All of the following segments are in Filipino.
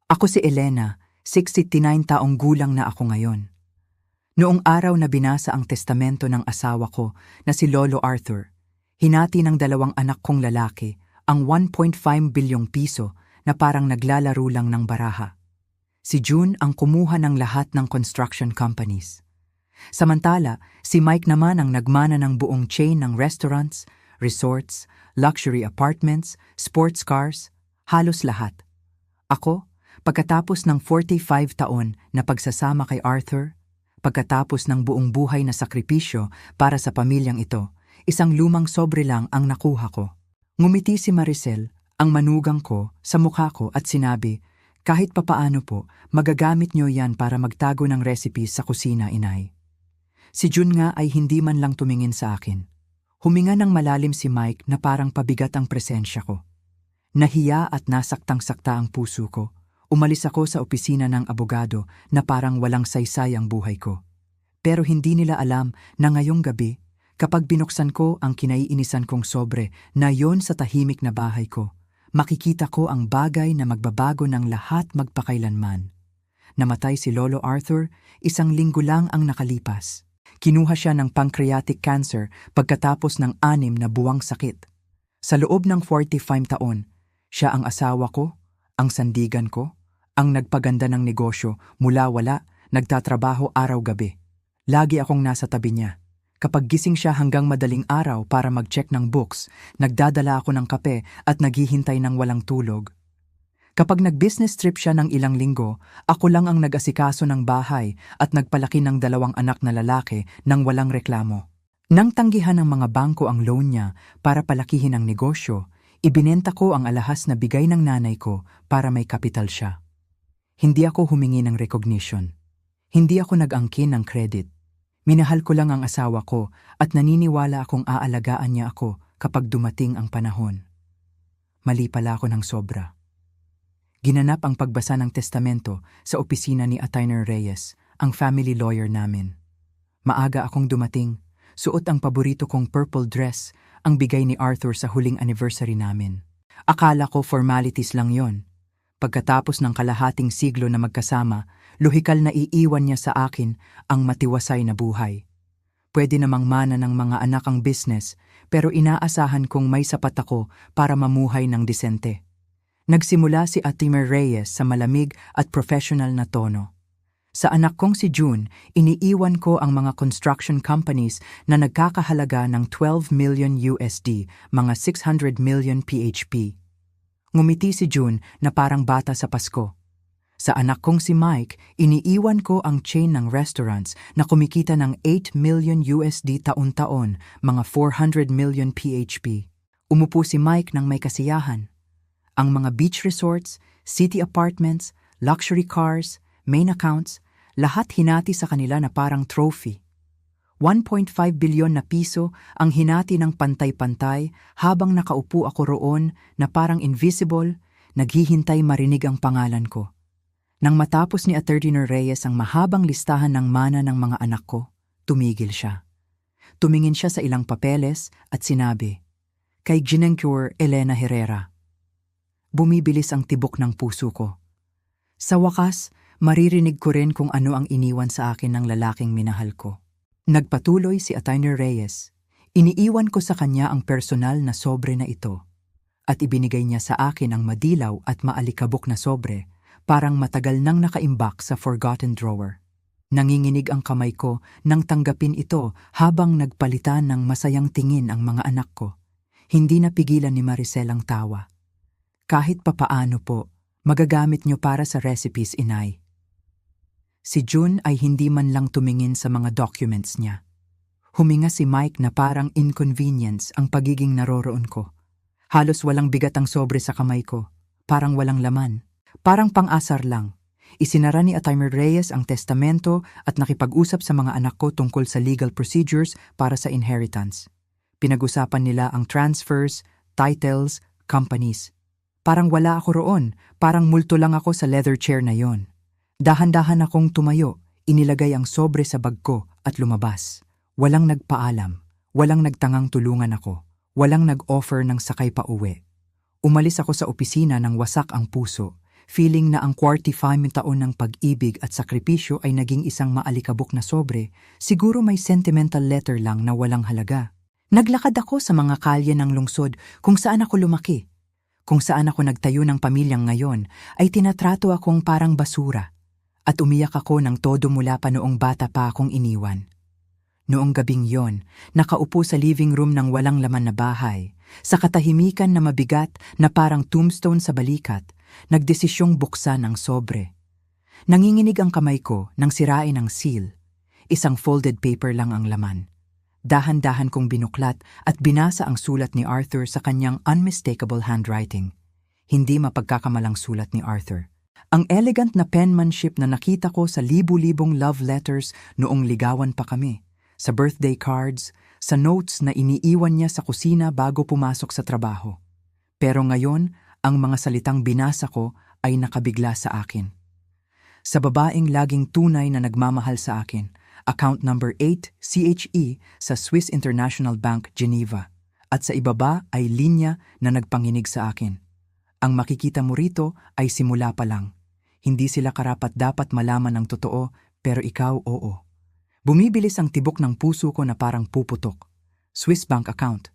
Ako si Elena, 69 taong gulang na ako ngayon. Noong araw na binasa ang testamento ng asawa ko na si Lolo Arthur, hinati ng dalawang anak kong lalaki ang 1.5 bilyong piso na parang naglalaro lang ng baraha. Si June ang kumuha ng lahat ng construction companies. Samantala, si Mike naman ang nagmana ng buong chain ng restaurants, resorts, luxury apartments, sports cars, halos lahat. Ako, pagkatapos ng 45 taon na pagsasama kay Arthur, pagkatapos ng buong buhay na sakripisyo para sa pamilyang ito, isang lumang sobre lang ang nakuha ko. Ngumiti si Maricel, ang manugang ko, sa mukha ko at sinabi, "Kahit papaano po, magagamit niyo yan para magtago ng recipes sa kusina, inay." Si June nga ay hindi man lang tumingin sa akin. Huminga ng malalim si Mike na parang pabigat ang presensya ko. Nahiya at nasaktang-sakta ang puso ko. Umalis ako sa opisina ng abogado na parang walang saysay ang buhay ko. Pero hindi nila alam na ngayong gabi, kapag binuksan ko ang kinaiinisan kong sobre na yon sa tahimik na bahay ko, makikita ko ang bagay na magbabago ng lahat magpakailanman. Namatay si Lolo Arthur, 1 linggo lang ang nakalipas. Kinuha siya ng pancreatic cancer pagkatapos ng 6 na buwang sakit. Sa loob ng 45 taon, siya ang asawa ko, ang sandigan ko, ang nagpaganda ng negosyo mula wala, nagtatrabaho araw-gabi. Lagi akong nasa tabi niya. Kapag gising siya hanggang madaling araw para mag-check ng books, nagdadala ako ng kape at naghihintay ng walang tulog. Kapag nag-business trip siya ng ilang linggo, ako lang ang nag-asikaso ng bahay at nagpalaki ng 2 anak na lalaki nang walang reklamo. Nang tanggihan ng mga bangko ang loan niya para palakihin ang negosyo, ibinenta ko ang alahas na bigay ng nanay ko para may kapital siya. Hindi ako humingi ng recognition. Hindi ako nag-angkin ng credit. Minahal ko lang ang asawa ko at naniniwala akong aalagaan niya ako kapag dumating ang panahon. Mali pala ako ng sobra. Ginanap ang pagbasa ng testamento sa opisina ni Attorney Reyes, ang family lawyer namin. Maaga akong dumating, suot ang paborito kong purple dress, ang bigay ni Arthur sa huling anniversary namin. Akala ko formalities lang yon. Pagkatapos ng kalahating siglo na magkasama, luhikal na iiwan niya sa akin ang matiwasay na buhay. Pwede namang mana ng mga anak ang business, pero inaasahan kong may sapat ako para mamuhay ng disente. Nagsimula si Attorney Reyes sa malamig at professional na tono. Sa anak kong si June, iniiwan ko ang mga construction companies na nagkakahalaga ng 12 million USD, mga 600 million PHP. Ngumiti si June na parang bata sa Pasko. Sa anak kong si Mike, iniiwan ko ang chain ng restaurants na kumikita ng 8 million USD taon-taon, mga 400 million PHP. Umupo si Mike ng may kasiyahan. Ang mga beach resorts, city apartments, luxury cars, main accounts, lahat hinati sa kanila na parang trophy. 1.5 bilyon na piso ang hinati ng pantay-pantay habang nakaupo ako roon na parang invisible, naghihintay marinig ang pangalan ko. Nang matapos ni Attorney Reyes ang mahabang listahan ng mana ng mga anak ko, tumigil siya. Tumingin siya sa ilang papeles at sinabi, "Kay Ginencore Elena Herrera." Bumibilis ang tibok ng puso ko. Sa wakas, maririnig ko rin kung ano ang iniwan sa akin ng lalaking minahal ko. Nagpatuloy si Attorney Reyes. Iniiwan ko sa kanya ang personal na sobre na ito at ibinigay niya sa akin ang madilaw at maalikabok na sobre, parang matagal nang nakaimbak sa forgotten drawer. Nanginginig ang kamay ko nang tanggapin ito habang nagpalitan ng masayang tingin ang mga anak ko. Hindi napigilan ni Maricel ang tawa. "Kahit papaano po, magagamit niyo para sa recipes, inay." Si June ay hindi man lang tumingin sa mga documents niya. Huminga si Mike na parang inconvenience ang pagiging naroroon ko. Halos walang bigat ang sobre sa kamay ko. Parang walang laman. Parang pang-asar lang. Isinara ni Attorney Reyes ang testamento at nakipag-usap sa mga anak ko tungkol sa legal procedures para sa inheritance. Pinag-usapan nila ang transfers, titles, companies. Parang wala ako roon, parang multo lang ako sa leather chair na yon. Dahan-dahan akong tumayo, inilagay ang sobre sa bag ko at lumabas. Walang nagpaalam, walang nagtangang tulungan ako, walang nag-offer ng sakay pa uwi. Umalis ako sa opisina ng wasak ang puso, feeling na ang 45 taon ng pag-ibig at sakripisyo ay naging isang maalikabok na sobre, siguro may sentimental letter lang na walang halaga. Naglakad ako sa mga kalye ng lungsod kung saan ako lumaki. Kung saan ako nagtayo ng pamilyang ngayon ay tinatrato akong parang basura. At umiyak ako ng todo mula pa noong bata pa akong iniwan. Noong gabing yon, nakaupo sa living room ng walang laman na bahay, sa katahimikan na mabigat na parang tombstone sa balikat, nagdesisyong buksan ang sobre. Nanginginig ang kamay ko nang sirain ang seal. Isang folded paper lang ang laman. Dahan-dahan kong binuklat at binasa ang sulat ni Arthur sa kanyang unmistakable handwriting. Hindi mapagkakamalang sulat ni Arthur. Ang elegant na penmanship na nakita ko sa libu-libong love letters noong ligawan pa kami, sa birthday cards, sa notes na iniiwan niya sa kusina bago pumasok sa trabaho. Pero ngayon, ang mga salitang binasa ko ay nakabigla sa akin. Sa babaeng laging tunay na nagmamahal sa akin, account number 8 CHE sa Swiss International Bank, Geneva. At sa ibaba ay linya na nagpanginig sa akin. Ang makikita mo rito ay simula pa lang. Hindi sila karapat-dapat malaman ng totoo, pero ikaw oo. Bumibilis ang tibok ng puso ko na parang puputok. Swiss bank account.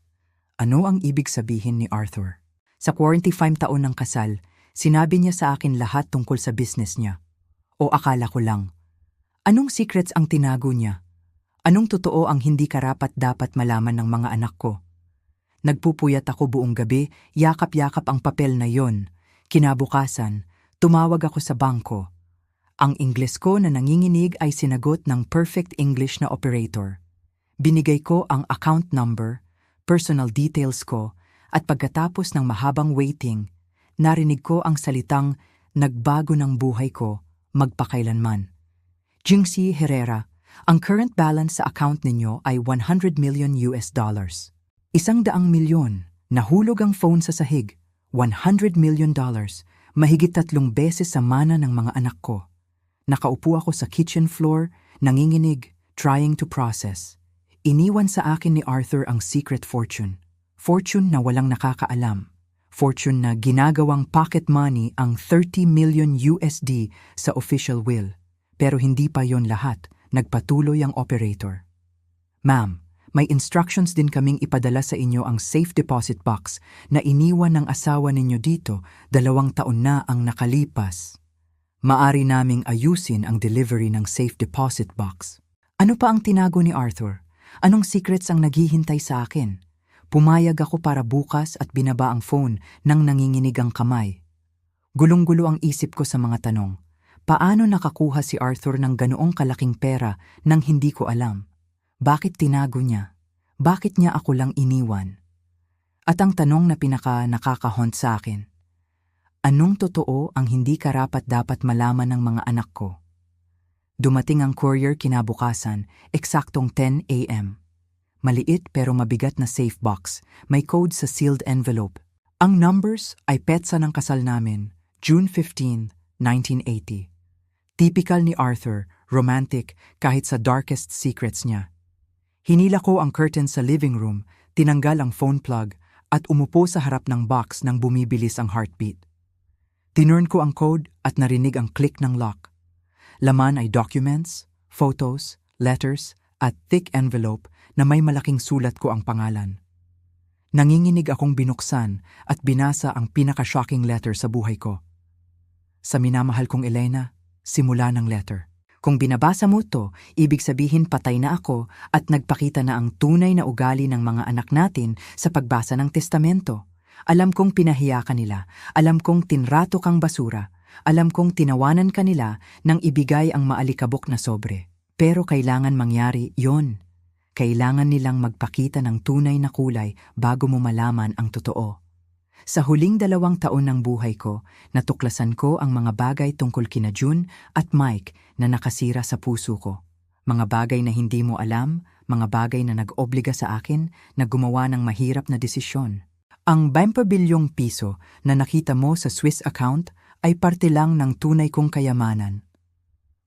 Ano ang ibig sabihin ni Arthur? Sa 45 taon ng kasal, sinabi niya sa akin lahat tungkol sa business niya. O akala ko lang. Anong secrets ang tinago niya? Anong totoo ang hindi karapat-dapat malaman ng mga anak ko? Nagpupuyat ako buong gabi, yakap-yakap ang papel na yon. Kinabukasan, tumawag ako sa bangko. Ang Ingles ko na nanginginig ay sinagot ng perfect English na operator. Binigay ko ang account number, personal details ko, at pagkatapos ng mahabang waiting, narinig ko ang salitang nagbago ng buhay ko magpakailanman. Jingxi Herrera, ang current balance sa account ninyo ay $100 million. 100 milyon. Nahulog ang phone sa sahig. $100 million. Mahigit 3 beses sa mana ng mga anak ko. Nakaupo ako sa kitchen floor, nanginginig, trying to process. Iniwan sa akin ni Arthur ang secret fortune. Fortune na walang nakakaalam. Fortune na ginagawang pocket money ang $30 million sa official will. Pero hindi pa yon lahat, nagpatuloy ang operator. Ma'am, may instructions din kaming ipadala sa inyo ang safe deposit box na iniwan ng asawa ninyo dito, 2 taon na ang nakalipas. Maari naming ayusin ang delivery ng safe deposit box. Ano pa ang tinago ni Arthur? Anong secrets ang naghihintay sa akin? Pumayag ako para bukas at binaba ang phone nang nanginginig ang kamay. Gulong-gulo ang isip ko sa mga tanong. Paano nakakuha si Arthur ng ganoong kalaking pera nang hindi ko alam? Bakit tinago niya? Bakit niya ako lang iniwan? At ang tanong na nakakahaunt sa akin, anong totoo ang hindi karapat-dapat malaman ng mga anak ko? Dumating ang courier kinabukasan, eksaktong 10 a.m. Maliit pero mabigat na safe box, may code sa sealed envelope. Ang numbers ay petsa ng kasal namin, June 15, 1980. Typical ni Arthur, romantic kahit sa darkest secrets niya. Hinila ko ang curtain sa living room, tinanggal ang phone plug at umupo sa harap ng box nang bumibilis ang heartbeat. Tinurn ko ang code at narinig ang click ng lock. Laman ay documents, photos, letters at thick envelope na may malaking sulat ko ang pangalan. Nanginginig akong binuksan at binasa ang pinaka-shocking letter sa buhay ko. Sa minamahal kong Elena, simula ng letter. Kung binabasa mo to, ibig sabihin patay na ako at nagpakita na ang tunay na ugali ng mga anak natin sa pagbasa ng testamento. Alam kong pinahiya ka nila, alam kong tinrato kang basura, alam kong tinawanan ka nila nang ibigay ang maalikabok na sobre. Pero kailangan mangyari yon. Kailangan nilang magpakita ng tunay na kulay bago mo malaman ang totoo. Sa huling 2 taon ng buhay ko, natuklasan ko ang mga bagay tungkol kina June at Mike na nakasira sa puso ko. Mga bagay na hindi mo alam, mga bagay na nag-obliga sa akin na gumawa ng mahirap na desisyon. Ang 20 bilyong piso na nakita mo sa Swiss account ay parte lang ng tunay kong kayamanan.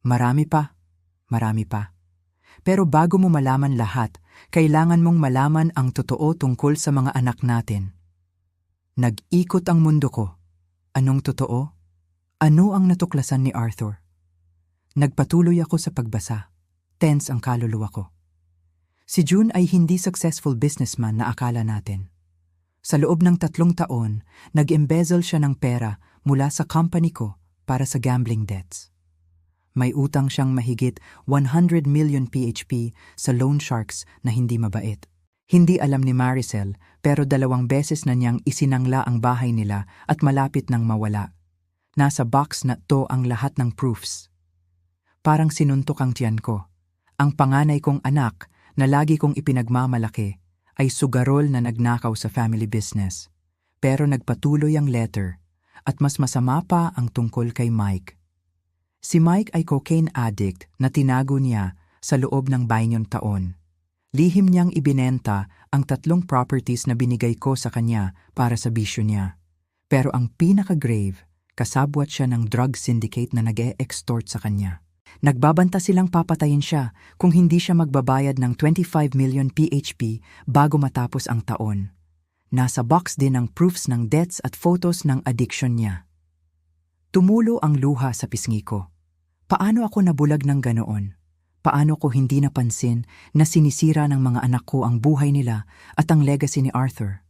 Marami pa. Pero bago mo malaman lahat, kailangan mong malaman ang totoo tungkol sa mga anak natin. Nag-ikot ang mundo ko. Anong totoo? Ano ang natuklasan ni Arthur? Nagpatuloy ako sa pagbasa. Tense ang kaluluwa ko. Si June ay hindi successful businessman na akala natin. Sa loob ng 3 taon, nag-embezzle siya ng pera mula sa company ko para sa gambling debts. May utang siyang mahigit 100 million PHP sa loan sharks na hindi mabait. Hindi alam ni Maricel pero 2 beses na niyang isinangla ang bahay nila at malapit nang mawala. Nasa box na to ang lahat ng proofs. Parang sinuntok ang tiyan ko. Ang panganay kong anak na lagi kong ipinagmamalaki ay sugarol na nagnakaw sa family business. Pero nagpatuloy ang letter at mas masama pa ang tungkol kay Mike. Si Mike ay cocaine addict na tinago niya sa loob ng 20 taon. Lihim niyang ibinenta ang 3 properties na binigay ko sa kanya para sa bisyo niya. Pero ang pinaka-grave, kasabwat siya ng drug syndicate na nag-e-extort sa kanya. Nagbabanta silang papatayin siya kung hindi siya magbabayad ng 25 million PHP bago matapos ang taon. Nasa box din ang proofs ng debts at photos ng addiction niya. Tumulo ang luha sa pisngi ko. Paano ako nabulag ng ganoon? Paano ko hindi napansin na sinisira ng mga anak ko ang buhay nila at ang legacy ni Arthur?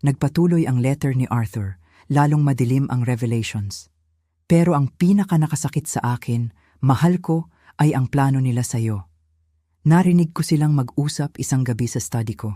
Nagpatuloy ang letter ni Arthur, lalong madilim ang revelations. Pero ang pinaka-nakasakit sa akin, mahal ko, ay ang plano nila sa'yo. Narinig ko silang mag-usap isang gabi sa study ko.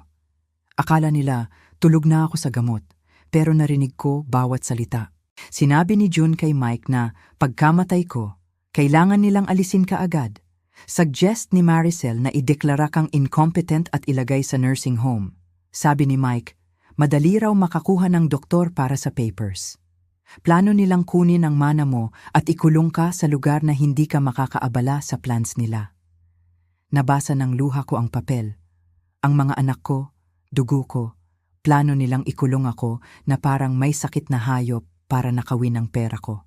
Akala nila tulog na ako sa gamot, pero narinig ko bawat salita. Sinabi ni June kay Mike na pagkamatay ko, kailangan nilang alisin ka agad. Suggest ni Maricel na ideklara kang incompetent at ilagay sa nursing home. Sabi ni Mike, madali raw makakuha ng doktor para sa papers. Plano nilang kunin ang mana mo at ikulong ka sa lugar na hindi ka makakaabala sa plans nila. Nabasa ng luha ko ang papel. Ang mga anak ko, dugo ko, plano nilang ikulong ako na parang may sakit na hayop para nakawin ang pera ko.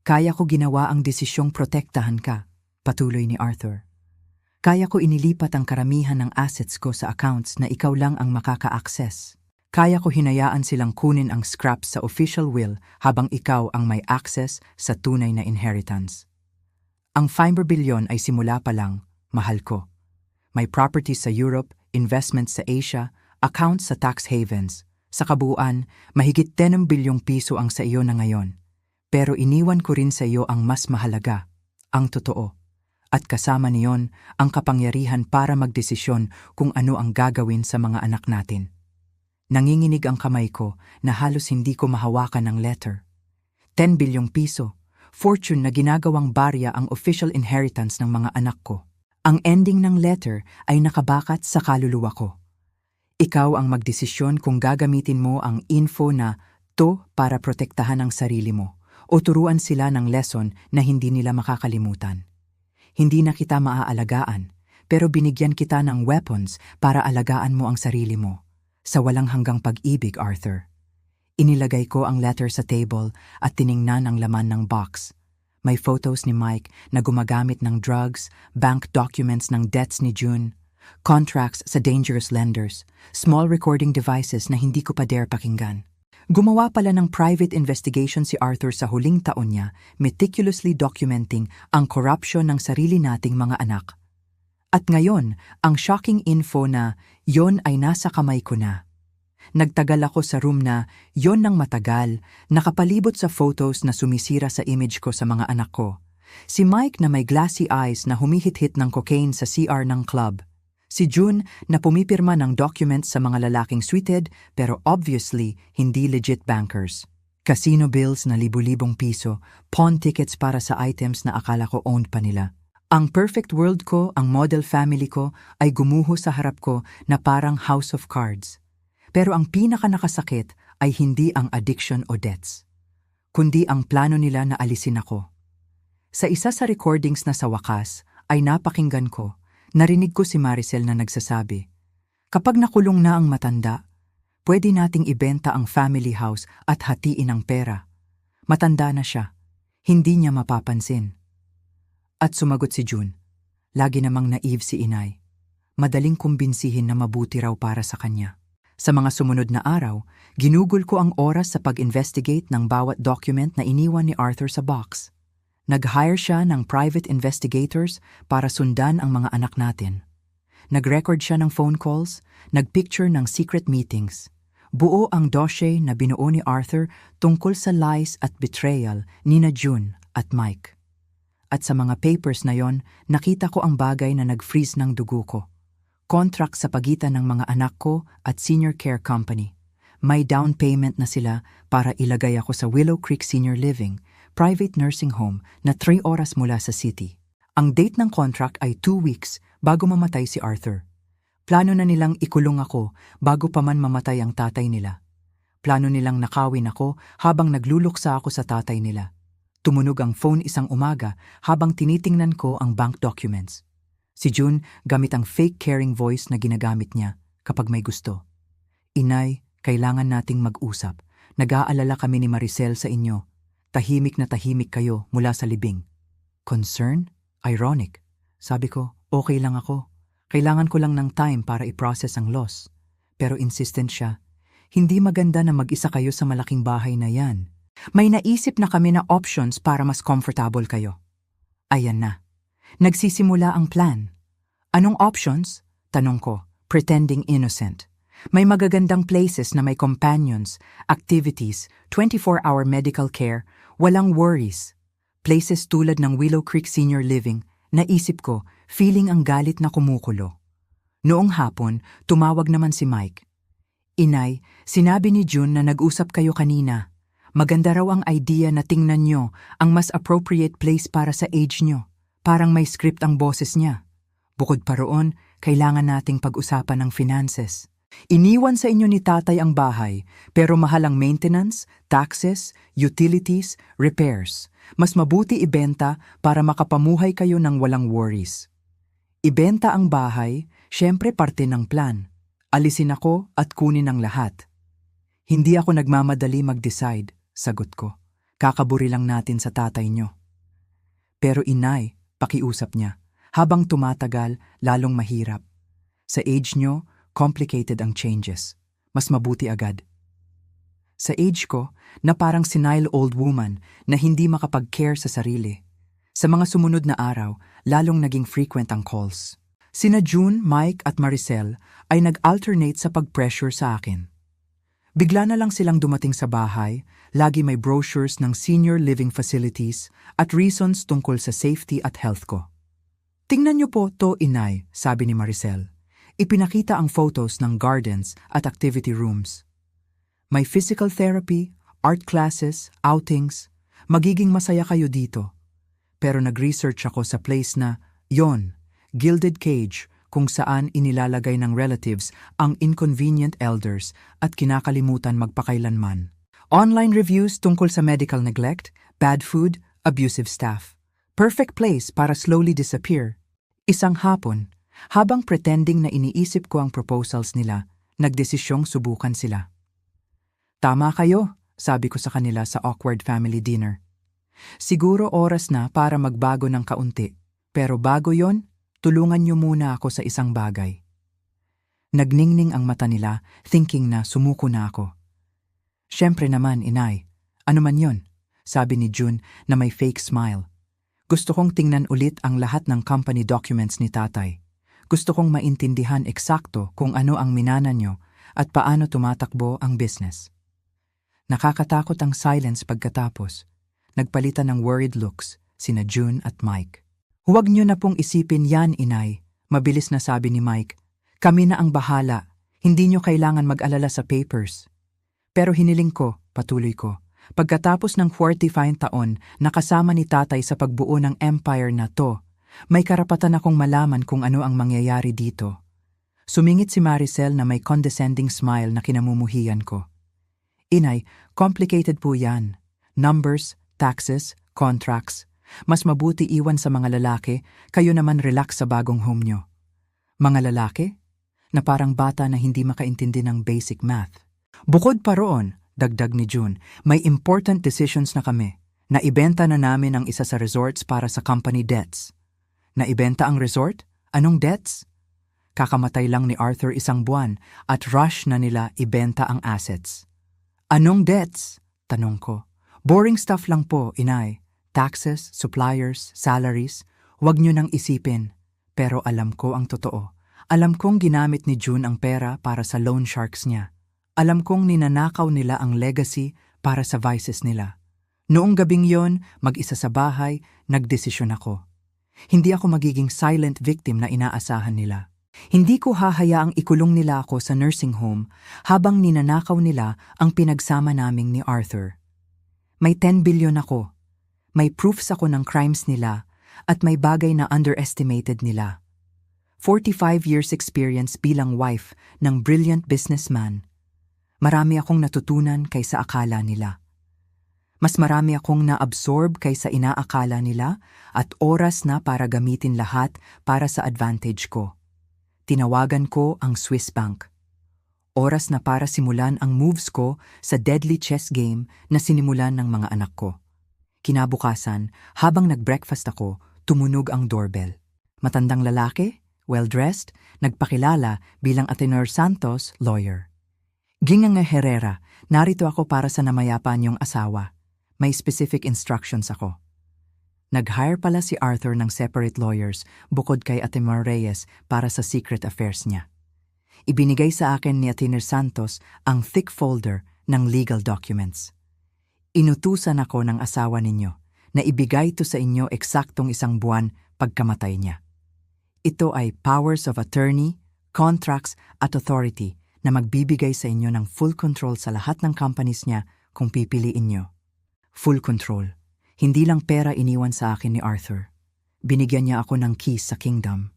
Kaya ko ginawa ang desisyong protektahan ka, patuloy ni Arthur. Kaya ko inilipat ang karamihan ng assets ko sa accounts na ikaw lang ang makaka-access. Kaya ko hinayaan silang kunin ang scraps sa official will habang ikaw ang may access sa tunay na inheritance. Ang 5 billion ay simula pa lang, mahal ko. May properties sa Europe, investments sa Asia, accounts sa tax havens. Sa kabuuan, mahigit 10 bilyong piso ang sa iyo na ngayon. Pero iniwan ko rin sa iyo ang mas mahalaga, ang totoo. At kasama niyon ang kapangyarihan para magdesisyon kung ano ang gagawin sa mga anak natin. Nanginginig ang kamay ko na halos hindi ko mahawakan ng letter. 10 bilyong piso, fortune na ginagawang barya ang official inheritance ng mga anak ko. Ang ending ng letter ay nakabakat sa kaluluwa ko. Ikaw ang magdesisyon kung gagamitin mo ang info na to para protektahan ang sarili mo o turuan sila ng lesson na hindi nila makakalimutan. Hindi na kita maaalagaan, pero binigyan kita ng weapons para alagaan mo ang sarili mo. Sa walang hanggang pag-ibig, Arthur. Inilagay ko ang letter sa table at tiningnan ang laman ng box. May photos ni Mike na gumagamit ng drugs, bank documents ng debts ni June, contracts sa dangerous lenders, small recording devices na hindi ko pa dare pakinggan. Gumawa pala ng private investigation si Arthur sa huling taon niya, meticulously documenting ang corruption ng sarili nating mga anak. At ngayon, ang shocking info na yon ay nasa kamay ko na. Nagtagal ako sa room na yon ng matagal, nakapalibot sa photos na sumisira sa image ko sa mga anak ko. Si Mike na may glassy eyes na humihit-hit ng cocaine sa CR ng club. Si June na pumipirma ng documents sa mga lalaking suited pero obviously hindi legit bankers. Casino bills na libu-libong piso, pawn tickets para sa items na akala ko owned pa nila. Ang perfect world ko, ang model family ko ay gumuho sa harap ko na parang house of cards. Pero ang pinaka-nakasakit ay hindi ang addiction o debts, kundi ang plano nila na alisin ako. Sa isa sa recordings na sa wakas ay napakinggan ko, narinig ko si Maricel na nagsasabi, kapag nakulong na ang matanda, pwede nating ibenta ang family house at hatiin ang pera. Matanda na siya, hindi niya mapapansin. At sumagot si June, lagi namang naive si inay. Madaling kumbinsihin na mabuti raw para sa kanya. Sa mga sumunod na araw, ginugol ko ang oras sa pag-investigate ng bawat document na iniwan ni Arthur sa box. Nag-hire siya ng private investigators para sundan ang mga anak natin. Nag-record siya ng phone calls, nag-picture ng secret meetings. Buo ang dossier na binuo ni Arthur tungkol sa lies at betrayal nina June at Mike. At sa mga papers na yon, nakita ko ang bagay na nag-freeze ng dugo ko. Contract sa pagitan ng mga anak ko at senior care company. May down payment na sila para ilagay ako sa Willow Creek Senior Living, private nursing home na 3 oras mula sa city. Ang date ng contract ay 2 weeks bago mamatay si Arthur. Plano na nilang ikulong ako bago pa man mamatay ang tatay nila. Plano nilang nakawin ako habang nagluluksa ako sa tatay nila. Tumunog ang phone isang umaga habang tinitingnan ko ang bank documents. Si June gamit ang fake caring voice na ginagamit niya kapag may gusto. Inay, kailangan nating mag-usap. Nag-aalala kami ni Maricel sa inyo. Tahimik na tahimik kayo mula sa libing. Concern? Ironic. Sabi ko, okay lang ako. Kailangan ko lang ng time para i-process ang loss. Pero insistent siya. Hindi maganda na mag-isa kayo sa malaking bahay na yan. May naisip na kami na options para mas comfortable kayo. Ayan na. Nagsisimula ang plan. Anong options? Tanong ko, pretending innocent. May magagandang places na may companions, activities, 24-hour medical care, walang worries. Places tulad ng Willow Creek Senior Living, naisip ko, feeling ang galit na kumukulo. Noong hapon, tumawag naman si Mike. Inay, sinabi ni June na nag-usap kayo kanina. Maganda raw ang idea na tingnan nyo ang mas appropriate place para sa age nyo. Parang may script ang boses niya. Bukod pa roon, kailangan nating pag-usapan ng finances. Iniwan sa inyo ni tatay ang bahay, pero mahal ang maintenance, taxes, utilities, repairs. Mas mabuti ibenta para makapamuhay kayo ng walang worries. Ibenta ang bahay, syempre parte ng plan. Alisin ako at kunin ang lahat. Hindi ako nagmamadali mag-decide, sagot ko. Kakaburi lang natin sa tatay nyo. Pero inay, pakiusap niya, habang tumatagal, lalong mahirap. Sa age nyo, complicated ang changes. Mas mabuti agad. Sa age ko, na parang senile old woman na hindi makapag-care sa sarili. Sa mga sumunod na araw, lalong naging frequent ang calls. Sina June, Mike at Maricel ay nag-alternate sa pag-pressure sa akin. Bigla na lang silang dumating sa bahay, lagi may brochures ng senior living facilities at reasons tungkol sa safety at health ko. Tingnan niyo po to, inay, sabi ni Maricel. Ipinakita ang photos ng gardens at activity rooms. May physical therapy, art classes, outings. Magiging masaya kayo dito. Pero nag-research ako sa place na, yon, gilded cage, kung saan inilalagay ng relatives ang inconvenient elders at kinakalimutan magpakailanman. Online reviews tungkol sa medical neglect, bad food, abusive staff. Perfect place para slowly disappear. Isang hapon, habang pretending na iniisip ko ang proposals nila, nagdesisyong subukan sila. Tama kayo, sabi ko sa kanila sa awkward family dinner. Siguro oras na para magbago ng kaunti, pero bago yon, tulungan niyo muna ako sa isang bagay. Nagningning ang mata nila, thinking na sumuko na ako. Siyempre naman, inay. Ano man yon? Sabi ni June na may fake smile. Gusto kong tingnan ulit ang lahat ng company documents ni tatay. Gusto kong maintindihan eksakto kung ano ang minana nyo at paano tumatakbo ang business. Nakakatakot ang silence pagkatapos. Nagpalitan ng worried looks sina June at Mike. Huwag nyo na pong isipin yan, inay. Mabilis na sabi ni Mike. Kami na ang bahala. Hindi nyo kailangan mag-alala sa papers. Pero hiniling ko, patuloy ko. Pagkatapos ng 45 taon na kasama ni tatay sa pagbuo ng empire na to, may karapatan akong malaman kung ano ang mangyayari dito. Sumingit si Maricel na may condescending smile na kinamumuhian ko. Inay, complicated po yan. Numbers, taxes, contracts. Mas mabuti iwan sa mga lalaki, kayo naman relax sa bagong home nyo. Mga lalaki? Na parang bata na hindi makaintindi ng basic math. Bukod pa roon, dagdag ni June, may important decisions na kami. Naibenta na namin ang isa sa resorts para sa company debts. Naibenta ang resort? Anong debts? Kakamatay lang ni Arthur isang buwan at rush na nila ibenta ang assets. Anong debts? Tanong ko. Boring stuff lang po, inay. Taxes, suppliers, salaries. Huwag nyo nang isipin. Pero alam ko ang totoo. Alam kong ginamit ni June ang pera para sa loan sharks niya. Alam kong ninanakaw nila ang legacy para sa vices nila. Noong gabing yon, mag-isa sa bahay, nagdesisyon ako. Hindi ako magiging silent victim na inaasahan nila. Hindi ko hahayaang ikulong nila ako sa nursing home habang ninanakaw nila ang pinagsama naming ni Arthur. May 10 billion ako. May proofs ako ng crimes nila at may bagay na underestimated nila. 45 years experience bilang wife ng brilliant businessman. Marami akong natutunan kaysa akala nila. Mas marami akong na-absorb kaysa inaakala nila at oras na para gamitin lahat para sa advantage ko. Tinawagan ko ang Swiss Bank. Oras na para simulan ang moves ko sa deadly chess game na sinimulan ng mga anak ko. Kinabukasan, habang nag-breakfast ako, tumunog ang doorbell. Matandang lalaki, well-dressed, nagpakilala bilang Atenor Santos, lawyer. Gingang Herrera, narito ako para sa namayapa niyong asawa. May specific instructions ako. Nag-hire pala si Arthur ng separate lawyers bukod kay Atenor Reyes para sa secret affairs niya. Ibinigay sa akin ni Atenor Santos ang thick folder ng legal documents. Inutusan ako ng asawa ninyo na ibigay ito sa inyo eksaktong isang buwan pagkamatay niya. Ito ay powers of attorney, contracts at authority na magbibigay sa inyo ng full control sa lahat ng companies niya kung pipiliin niyo. Full control. Hindi lang pera iniwan sa akin ni Arthur. Binigyan niya ako ng keys sa kingdom.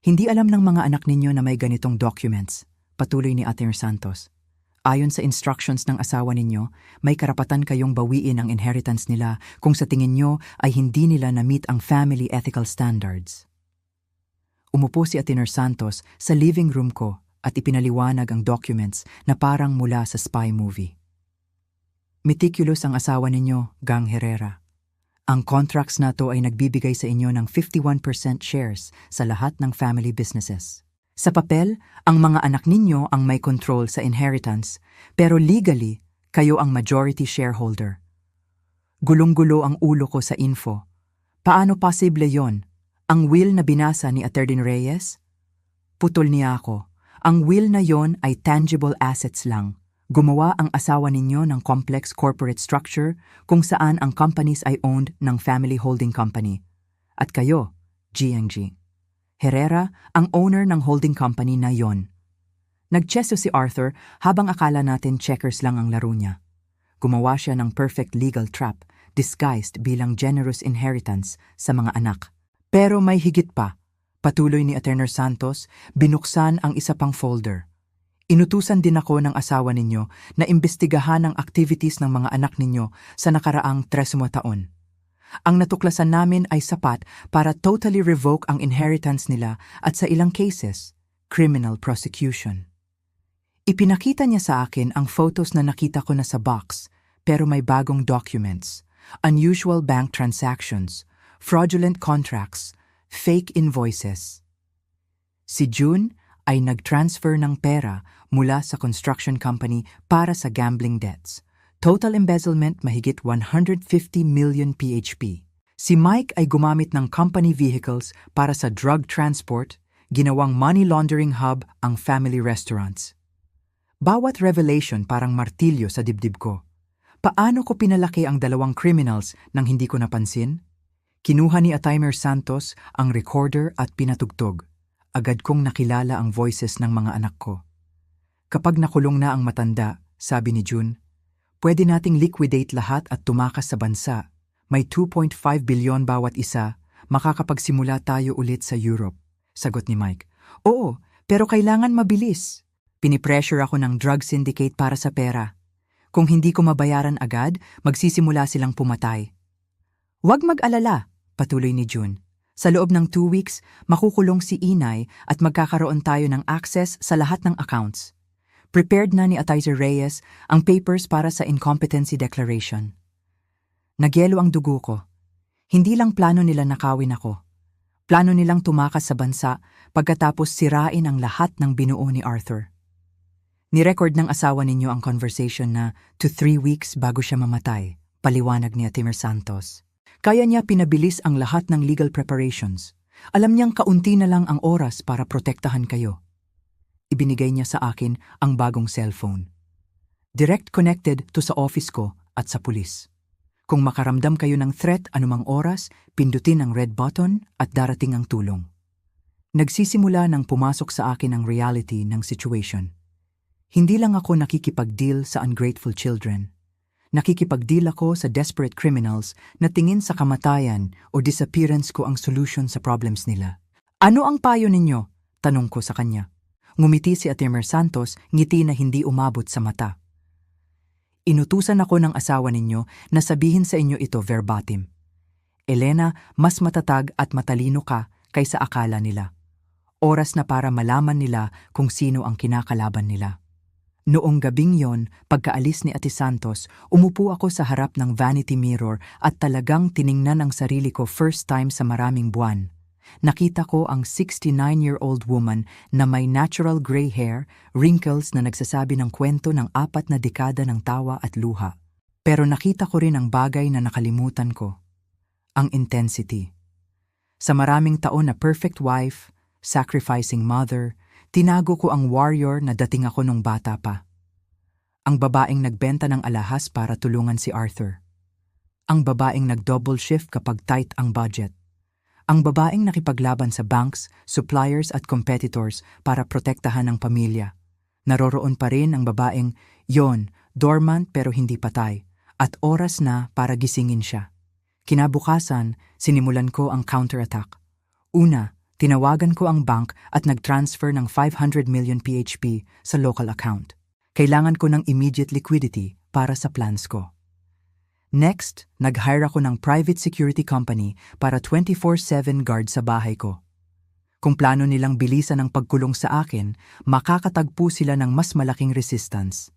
Hindi alam ng mga anak ninyo na may ganitong documents, patuloy ni Atenor Santos. Ayon sa instructions ng asawa ninyo, may karapatan kayong bawiin ang inheritance nila kung sa tingin nyo ay hindi nila na-meet ang family ethical standards. Umupo si Atenor Santos sa living room ko at ipinaliwanag ang documents na parang mula sa spy movie. Meticulous ang asawa ninyo, Gang Herrera. Ang contracts na to ay nagbibigay sa inyo ng 51% shares sa lahat ng family businesses. Sa papel, ang mga anak ninyo ang may control sa inheritance, pero legally, kayo ang majority shareholder. Gulong-gulo ang ulo ko sa info. Paano posible yon? Ang will na binasa ni Attorney Reyes? Putol niya ako. Ang will na yon ay tangible assets lang. Gumawa ang asawa ninyo ng complex corporate structure kung saan ang companies ay owned ng family holding company. At kayo, G&G. Herrera, ang owner ng holding company na yon. Nagcheso si Arthur habang akala natin checkers lang ang laro niya. Gumawa siya ng perfect legal trap, disguised bilang generous inheritance sa mga anak. Pero may higit pa. Patuloy ni Atenor Santos, binuksan ang isa pang folder. Inutusan din ako ng asawa ninyo na imbestigahan ang activities ng mga anak ninyo sa nakaraang 13 taon. Ang natuklasan namin ay sapat para totally revoke ang inheritance nila at sa ilang cases, criminal prosecution. Ipinakita niya sa akin ang photos na nakita ko na sa box, pero may bagong documents, unusual bank transactions, fraudulent contracts, fake invoices. Si June ay nag-transfer ng pera mula sa construction company para sa gambling debts. Total embezzlement mahigit 150 million PHP. Si Mike ay gumamit ng company vehicles para sa drug transport, ginawang money laundering hub ang family restaurants. Bawat revelation parang martilyo sa dibdib ko. Paano ko pinalaki ang dalawang criminals nang hindi ko napansin? Kinuha ni Atenor Santos ang recorder at pinatugtog. Agad kong nakilala ang voices ng mga anak ko. Kapag nakulong na ang matanda, sabi ni June, pwede nating liquidate lahat at tumakas sa bansa. May 2.5 billion bawat isa, makakapagsimula tayo ulit sa Europe. Sagot ni Mike. Oo, pero kailangan mabilis. Pinipressure ako ng drug syndicate para sa pera. Kung hindi ko mabayaran agad, magsisimula silang pumatay. Huwag mag-alala, patuloy ni June. Sa loob ng 2 weeks, makukulong si Inay at magkakaroon tayo ng access sa lahat ng accounts. Prepared na ni Attorney Reyes ang papers para sa incompetency declaration. Nagyelo ang dugo ko. Hindi lang plano nila nakawin ako. Plano nilang tumakas sa bansa pagkatapos sirain ang lahat ng binuo ni Arthur. Nirecord ng asawa ninyo ang conversation na 2 to 3 weeks bago siya mamatay, paliwanag ni Atimer Santos. Kaya niya pinabilis ang lahat ng legal preparations. Alam niyang kaunti na lang ang oras para protektahan kayo. Ibinigay niya sa akin ang bagong cellphone. Direct connected to sa office ko at sa pulis. Kung makaramdam kayo ng threat anumang oras, pindutin ang red button at darating ang tulong. Nagsisimula nang pumasok sa akin ang reality ng situation. Hindi lang ako nakikipag-deal sa ungrateful children. Nakikipag-deal ako sa desperate criminals na tingin sa kamatayan o disappearance ko ang solution sa problems nila. Ano ang payo ninyo? Tanong ko sa kanya. Ngumiti si Atimer Santos, ngiti na hindi umabot sa mata. Inutusan ako ng asawa ninyo na sabihin sa inyo ito verbatim. Elena, mas matatag at matalino ka kaysa akala nila. Oras na para malaman nila kung sino ang kinakalaban nila. Noong gabing yon, pagkaalis ni Ate Santos, umupo ako sa harap ng vanity mirror at talagang tiningnan ang sarili ko first time sa maraming buwan. Nakita ko ang 69-year-old woman na may natural gray hair, wrinkles na nagsasabi ng kwento ng 4 na dekada ng tawa at luha. Pero nakita ko rin ang bagay na nakalimutan ko. Ang intensity. Sa maraming taon na perfect wife, sacrificing mother, tinago ko ang warrior na dating ako nung bata pa. Ang babaeng nagbenta ng alahas para tulungan si Arthur. Ang babaeng nag-double shift kapag tight ang budget. Ang babaeng nakipaglaban sa banks, suppliers at competitors para protektahan ang pamilya. Naroroon pa rin ang babaeng, yon, dormant pero hindi patay, at oras na para gisingin siya. Kinabukasan, sinimulan ko ang counterattack. Una, tinawagan ko ang bank at nag-transfer ng 500 million PHP sa local account. Kailangan ko ng immediate liquidity para sa plans ko. Next, nag-hire ako ng private security company para 24/7 guard sa bahay ko. Kung plano nilang bilisan ang pagkulong sa akin, makakatagpo sila ng mas malaking resistance.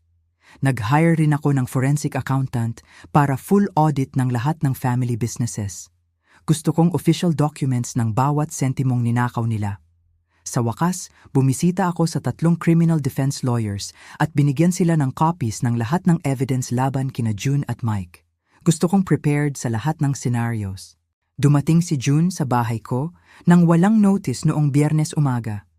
Nag-hire rin ako ng forensic accountant para full audit ng lahat ng family businesses. Gusto kong official documents ng bawat sentimong ninakaw nila. Sa wakas, bumisita ako sa 3 criminal defense lawyers at binigyan sila ng copies ng lahat ng evidence laban kina June at Mike. Gusto kong prepared sa lahat ng scenarios. Dumating si June sa bahay ko nang walang notice noong Biyernes umaga.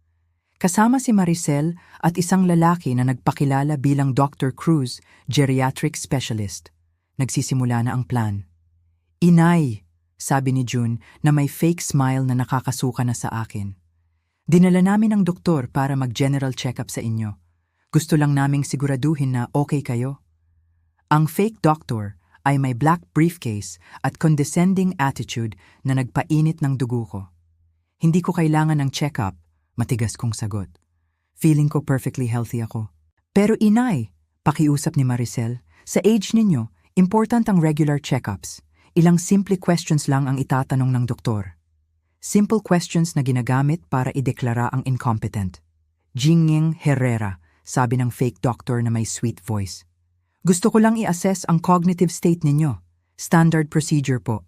Kasama si Maricel at isang lalaki na nagpakilala bilang Dr. Cruz, geriatric specialist. Nagsisimula na ang plan. Inay, sabi ni June na may fake smile na nakakasuka na sa akin. Dinala namin ang doktor para mag-general check-up sa inyo. Gusto lang naming siguraduhin na okay kayo. Ang fake doctor ay may black briefcase at condescending attitude na nagpainit ng dugo ko. Hindi ko kailangan ng check-up, matigas kong sagot. Feeling ko perfectly healthy ako. Pero inay, pakiusap ni Maricel, sa age ninyo, important ang regular check-ups. Ilang simple questions lang ang itatanong ng doktor. Simple questions na ginagamit para ideklara ang incompetent. Jinging Herrera, sabi ng fake doctor na may sweet voice. Gusto ko lang i-assess ang cognitive state ninyo. Standard procedure po.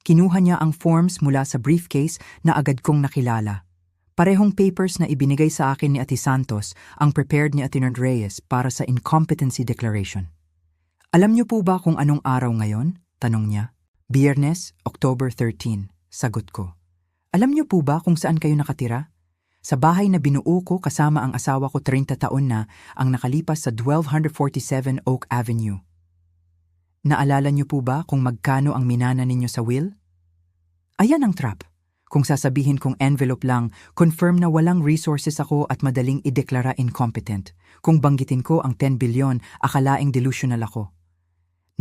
Kinuha niya ang forms mula sa briefcase na agad kong nakilala. Parehong papers na ibinigay sa akin ni Ate Santos ang prepared ni Ate Reyes para sa incompetency declaration. Alam niyo po ba kung anong araw ngayon? Tanong niya. Biyernes, October 13, sagot ko. Alam niyo po ba kung saan kayo nakatira? Sa bahay na binuo ko kasama ang asawa ko 30 taon na ang nakalipas sa 1247 Oak Avenue. Naalala niyo po ba kung magkano ang minana ninyo sa will? Ayan ang trap. Kung sasabihin kong envelope lang, confirm na walang resources ako at madaling ideklara incompetent. Kung banggitin ko ang 10 billion, akalaing delusional ako.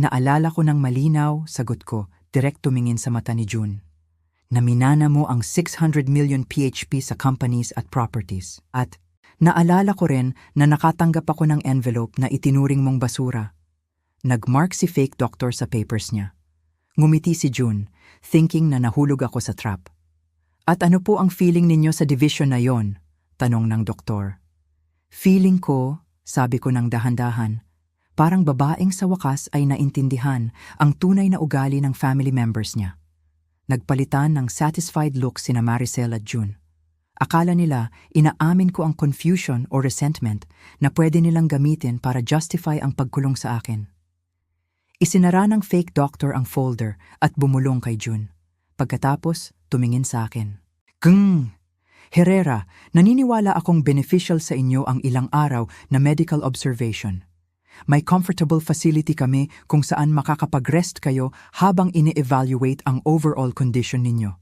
Naalala ko ng malinaw, sagot ko, direct tumingin sa mata ni June. Naminana mo ang 600 million PHP sa companies at properties. At naalala ko rin na nakatanggap ako ng envelope na itinuring mong basura. Nagmark si fake doctor sa papers niya. Ngumiti si June, thinking na nahulog ako sa trap. At ano po ang feeling ninyo sa division na yon? Tanong ng doktor. Feeling ko, sabi ko ng dahan-dahan, parang babaeng sa wakas ay naintindihan ang tunay na ugali ng family members niya. Nagpalitan ng satisfied look sina Maricel at June. Akala nila inaamin ko ang confusion o resentment na pwede nilang gamitin para justify ang pagkulong sa akin. Isinara ng fake doctor ang folder at bumulong kay June. Pagkatapos, tumingin sa akin. Herrera, naniniwala akong beneficial sa inyo ang ilang araw na medical observation. May comfortable facility kami kung saan makakapag-rest kayo habang ini-evaluate ang overall condition ninyo.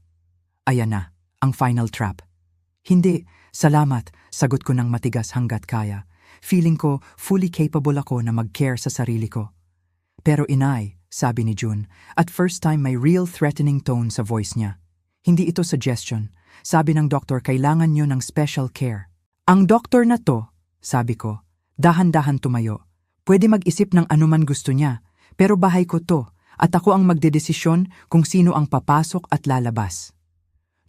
Ayan na, ang final trap. Hindi, salamat, sagot ko ng matigas hanggat kaya. Feeling ko fully capable ako na mag-care sa sarili ko. Pero inay, sabi ni June, at first time may real threatening tone sa voice niya. Hindi ito suggestion. Sabi ng doktor kailangan nyo ng special care. Ang doktor na to, sabi ko, dahan-dahan tumayo. Pwede mag-isip ng anuman gusto niya, pero bahay ko to at ako ang magdedesisyon kung sino ang papasok at lalabas.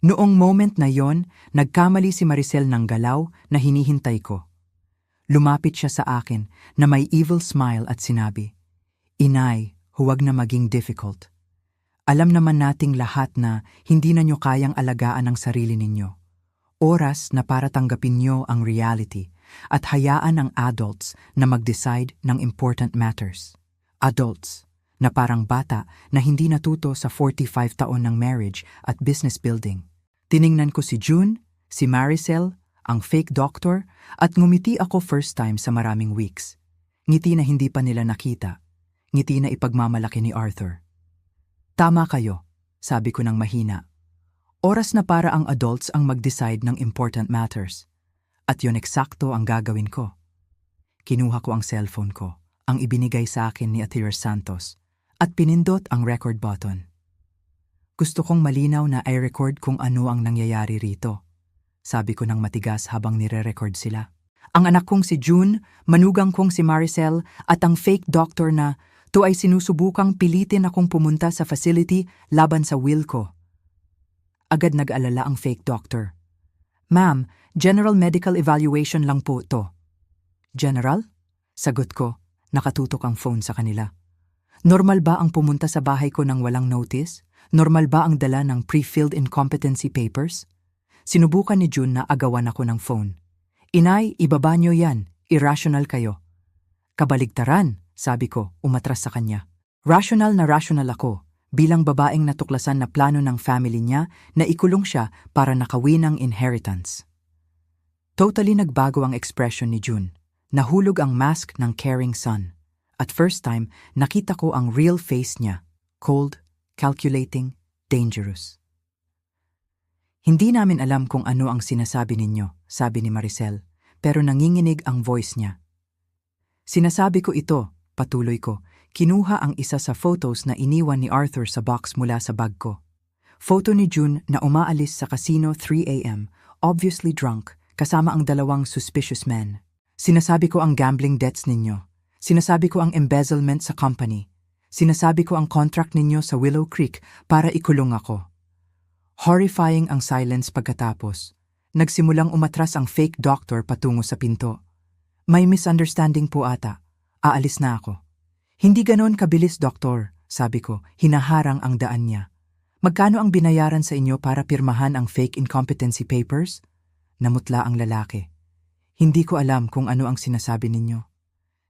Noong moment na yon, nagkamali si Maricel ng galaw na hinihintay ko. Lumapit siya sa akin na may evil smile at sinabi, "Inay, huwag na maging difficult. Alam naman nating lahat na hindi na nyo kayang alagaan ang sarili ninyo. Oras na para tanggapin nyo ang reality at hayaan ang adults na mag-decide ng important matters. Adults na parang bata na hindi natuto sa 45 taon ng marriage at business building." Tiningnan ko si June, si Maricel, ang fake doctor, at ngumiti ako first time sa maraming weeks. Ngiti na hindi pa nila nakita. Ngiti na ipagmamalaki ni Arthur. Tama kayo, sabi ko ng mahina. Oras na para ang adults ang mag-decide ng important matters. At yon eksakto ang gagawin ko. Kinuha ko ang cellphone ko, ang ibinigay sa akin ni Atira Santos, at pinindot ang record button. Gusto kong malinaw na i-record kung ano ang nangyayari rito. Sabi ko ng matigas habang nire-record sila. Ang anak kong si June, manugang kong si Maricel, at ang fake doctor na to ay sinusubukang pilitin akong pumunta sa facility laban sa will ko. Agad nag-alala ang fake doctor. "Ma'am, general medical evaluation lang po to." "General?" Sagot ko, nakatutok ang phone sa kanila. Normal ba ang pumunta sa bahay ko nang walang notice? Normal ba ang dala ng pre-filled incompetency papers? Sinubukan ni June na agawan ako ng phone. "Inay, ibaba nyo yan. Irrational kayo." "Kabaligtaran," sabi ko, umatras sa kanya. Rational na rational ako, bilang babaeng natuklasan na plano ng family niya na ikulong siya para nakawin ng inheritance. Totally nagbago ang expression ni June. Nahulog ang mask ng caring son. At first time, nakita ko ang real face niya. Cold, calculating, dangerous. "Hindi namin alam kung ano ang sinasabi ninyo," sabi ni Maricel, pero nanginginig ang voice niya. "Sinasabi ko ito," patuloy ko, kinuha ang isa sa photos na iniwan ni Arthur sa box mula sa bag ko. Photo ni June na umaalis sa casino 3 a.m., obviously drunk, kasama ang dalawang suspicious men. Sinasabi ko ang gambling debts ninyo. Sinasabi ko ang embezzlement sa company. Sinasabi ko ang contract ninyo sa Willow Creek para ikulong ako. Horrifying ang silence pagkatapos. Nagsimulang umatras ang fake doctor patungo sa pinto. "May misunderstanding po ata. Aalis na ako." "Hindi ganon kabilis, doktor," sabi ko, hinaharang ang daan niya. "Magkano ang binayaran sa inyo para pirmahan ang fake incompetency papers?" Namutla ang lalaki. "Hindi ko alam kung ano ang sinasabi ninyo."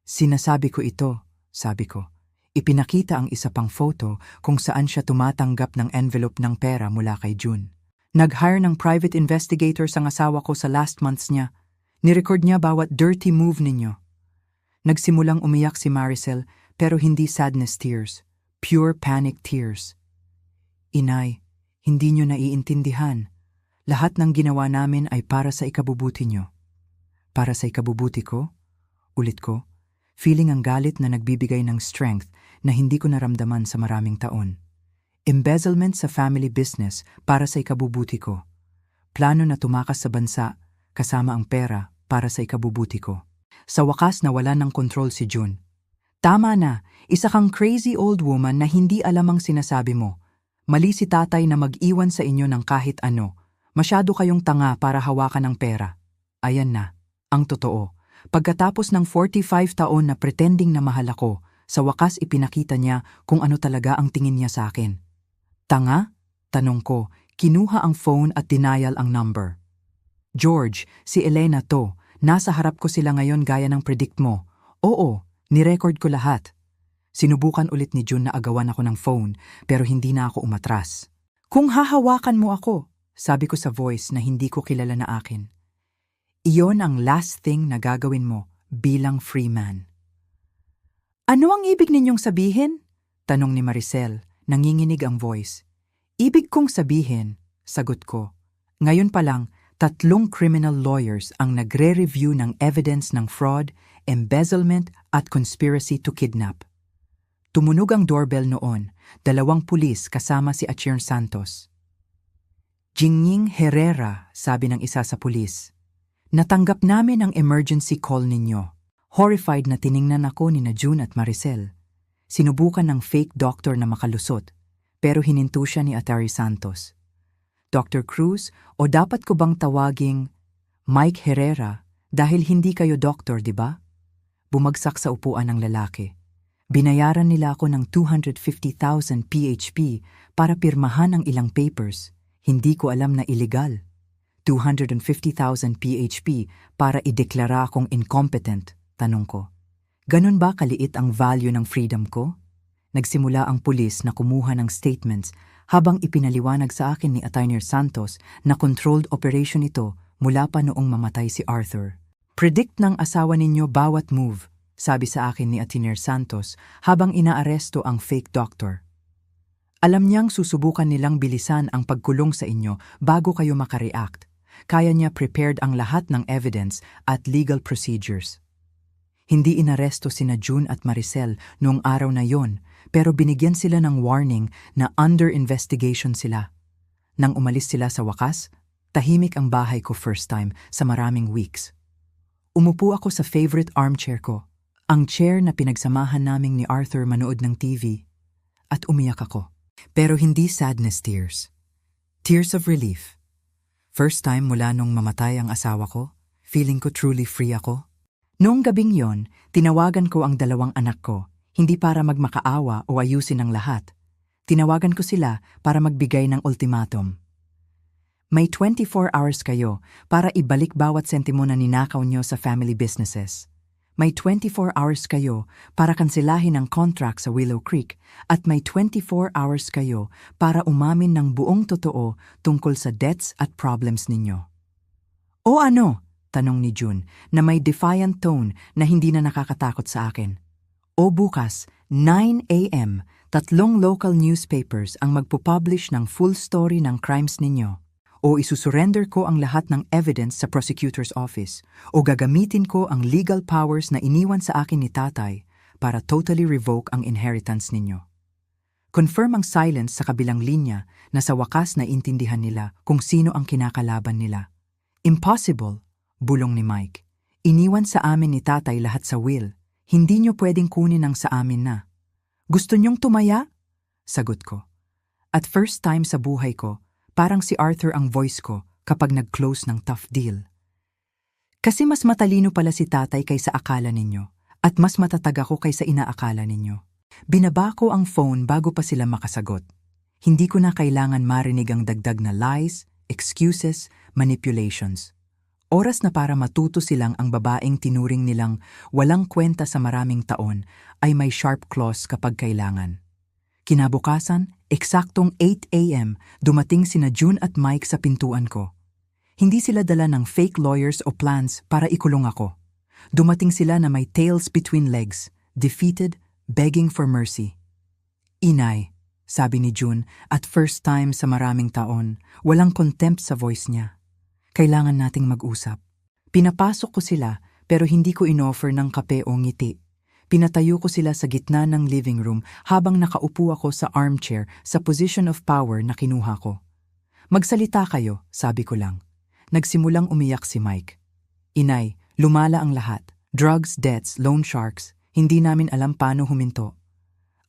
"Sinasabi ko ito," sabi ko. Ipinakita ang isa pang photo kung saan siya tumatanggap ng envelope ng pera mula kay June. "Nag-hire ng private investigator sa asawa ko sa last months niya. Nirecord niya bawat dirty move ninyo." Nagsimulang umiyak si Maricel pero hindi sadness tears, pure panic tears. "Inay, hindi nyo naiintindihan. Lahat ng ginawa namin ay para sa ikabubuti nyo." "Para sa ikabubuti ko?" Ulit ko, feeling ang galit na nagbibigay ng strength na hindi ko naramdaman sa maraming taon. Embezzlement sa family business para sa ikabubuti ko. Plano na tumakas sa bansa, kasama ang pera para sa ikabubuti ko. Sa wakas nawala ng control si June. "Tama na, isa kang crazy old woman na hindi alam ang sinasabi mo. Mali si tatay na mag-iwan sa inyo ng kahit ano. Masyado kayong tanga para hawakan ng pera." Ayan na, ang totoo. Pagkatapos ng 45 taon na pretending na mahal ako, sa wakas ipinakita niya kung ano talaga ang tingin niya sa akin. Tanga? Tanong ko, kinuha ang phone at denial ang number. George, si Elena to. Nasa harap ko sila ngayon gaya ng predict mo. Oo, nirecord ko lahat. Sinubukan ulit ni June na agawan ako ng phone pero hindi na ako umatras. Kung hahawakan mo ako, sabi ko sa voice na hindi ko kilala na akin. Iyon ang last thing na gagawin mo bilang free man. Ano ang ibig ninyong sabihin? Tanong ni Maricel, nanginginig ang voice. Ibig kong sabihin, sagot ko. Ngayon pa lang, 3 criminal lawyers ang nagre-review ng evidence ng fraud, embezzlement at conspiracy to kidnap. Tumunog ang doorbell noon, 2 pulis kasama si Attorney Santos. Jingying Herrera, sabi ng isa sa pulis. Natanggap namin ang emergency call ninyo. Horrified na tiningnan ako ni June at Maricel. Sinubukan ng fake doctor na makalusot, pero hininto siya ni Attorney Santos. Dr. Cruz, o dapat ko bang tawaging Mike Herrera dahil hindi kayo doktor, di ba? Bumagsak sa upuan ng lalaki. Binayaran nila ako ng 250,000 PHP para pirmahan ang ilang papers. Hindi ko alam na illegal. 250,000 PHP para ideklara akong incompetent, tanong ko. Ganun ba kaliit ang value ng freedom ko? Nagsimula ang pulis na kumuha ng statements habang ipinaliwanag sa akin ni Attorney Santos na controlled operation ito mula pa noong mamatay si Arthur. Predict ng asawa ninyo bawat move, sabi sa akin ni Attorney Santos habang inaaresto ang fake doctor. Alam niyang susubukan nilang bilisan ang pagkulong sa inyo bago kayo makareact. Kaya niya prepared ang lahat ng evidence at legal procedures. Hindi inaresto sina June at Maricel noong araw na yon, pero binigyan sila ng warning na under investigation sila. Nang umalis sila sa wakas, tahimik ang bahay ko first time sa maraming weeks. Umupo ako sa favorite armchair ko, ang chair na pinagsamahan naming ni Arthur manood ng TV, at umiyak ako. Pero hindi sadness tears. Tears of relief. First time mula nung mamatay ang asawa ko, feeling ko truly free ako. Noong gabing yon, tinawagan ko ang 2 anak ko, hindi para magmakaawa o ayusin ang lahat. Tinawagan ko sila para magbigay ng ultimatum. May 24 hours kayo para ibalik bawat sentimo na ninakaw nyo sa family businesses. May 24 hours kayo para kansilahin ang contract sa Willow Creek at may 24 hours kayo para umamin ng buong totoo tungkol sa debts at problems ninyo. O ano? Tanong ni June na may defiant tone na hindi na nakakatakot sa akin. O bukas, 9 a.m., 3 local newspapers ang magpupublish ng full story ng crimes ninyo. O isusurrender ko ang lahat ng evidence sa prosecutor's office. O gagamitin ko ang legal powers na iniwan sa akin ni tatay para totally revoke ang inheritance ninyo. Confirm ang silence sa kabilang linya na sa wakas na intindihan nila kung sino ang kinakalaban nila. Impossible! Bulong ni Mike. Iniwan sa amin ni tatay lahat sa will. Hindi nyo pwedeng kunin ang sa amin na. Gusto nyong tumaya? Sagot ko. At first time sa buhay ko, parang si Arthur ang voice ko kapag nag-close ng tough deal. Kasi mas matalino pala si tatay kaysa akala ninyo at mas matatag ako kaysa inaakala ninyo. Binaba ko ang phone bago pa sila makasagot. Hindi ko na kailangan marinig ang dagdag na lies, excuses, manipulations. Oras na para matuto silang ang babaeng tinuring nilang walang kwenta sa maraming taon ay may sharp claws kapag kailangan. Kinabukasan, eksaktong 8 a.m., dumating sina June at Mike sa pintuan ko. Hindi sila dala ng fake lawyers o plans para ikulong ako. Dumating sila na may tails between legs, defeated, begging for mercy. Inay, sabi ni June, at first time sa maraming taon, walang contempt sa voice niya. Kailangan nating mag-usap. Pinapasok ko sila pero hindi ko inoffer ng kape o ngiti. Pinatayo ko sila sa gitna ng living room habang nakaupo ako sa armchair sa position of power na kinuha ko. Magsalita kayo, sabi ko lang. Nagsimulang umiyak si Mike. Inay, lumala ang lahat. Drugs, debts, loan sharks, hindi namin alam paano huminto.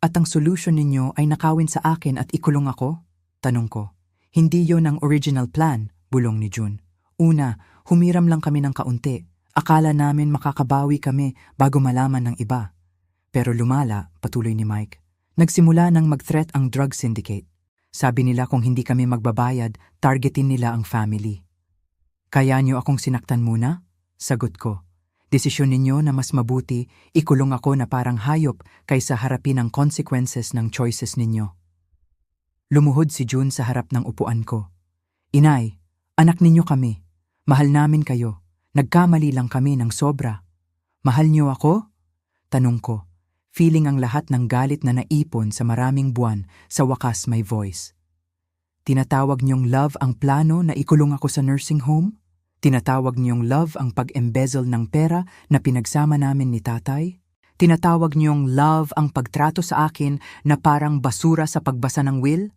At ang solution ninyo ay nakawin sa akin at ikulong ako? Tanong ko. Hindi yon ang original plan, bulong ni June. Una, humiram lang kami ng kaunti. Akala namin makakabawi kami bago malaman ng iba. Pero lumala, patuloy ni Mike. Nagsimula nang mag-threat ang drug syndicate. Sabi nila kung hindi kami magbabayad, targetin nila ang family. Kaya niyo akong sinaktan muna? Sagot ko. Desisyon ninyo na mas mabuti, ikulong ako na parang hayop kaysa harapin ang consequences ng choices ninyo. Lumuhod si June sa harap ng upuan ko. Inay, anak ninyo kami. Mahal namin kayo. Nagkamali lang kami ng sobra. Mahal niyo ako? Tanong ko, feeling ang lahat ng galit na naipon sa maraming buwan, sa wakas may voice. Tinatawag niyong love ang plano na ikulong ako sa nursing home? Tinatawag niyong love ang pag-embezzle ng pera na pinagsama namin ni tatay? Tinatawag niyong love ang pagtrato sa akin na parang basura sa pagbasa ng will?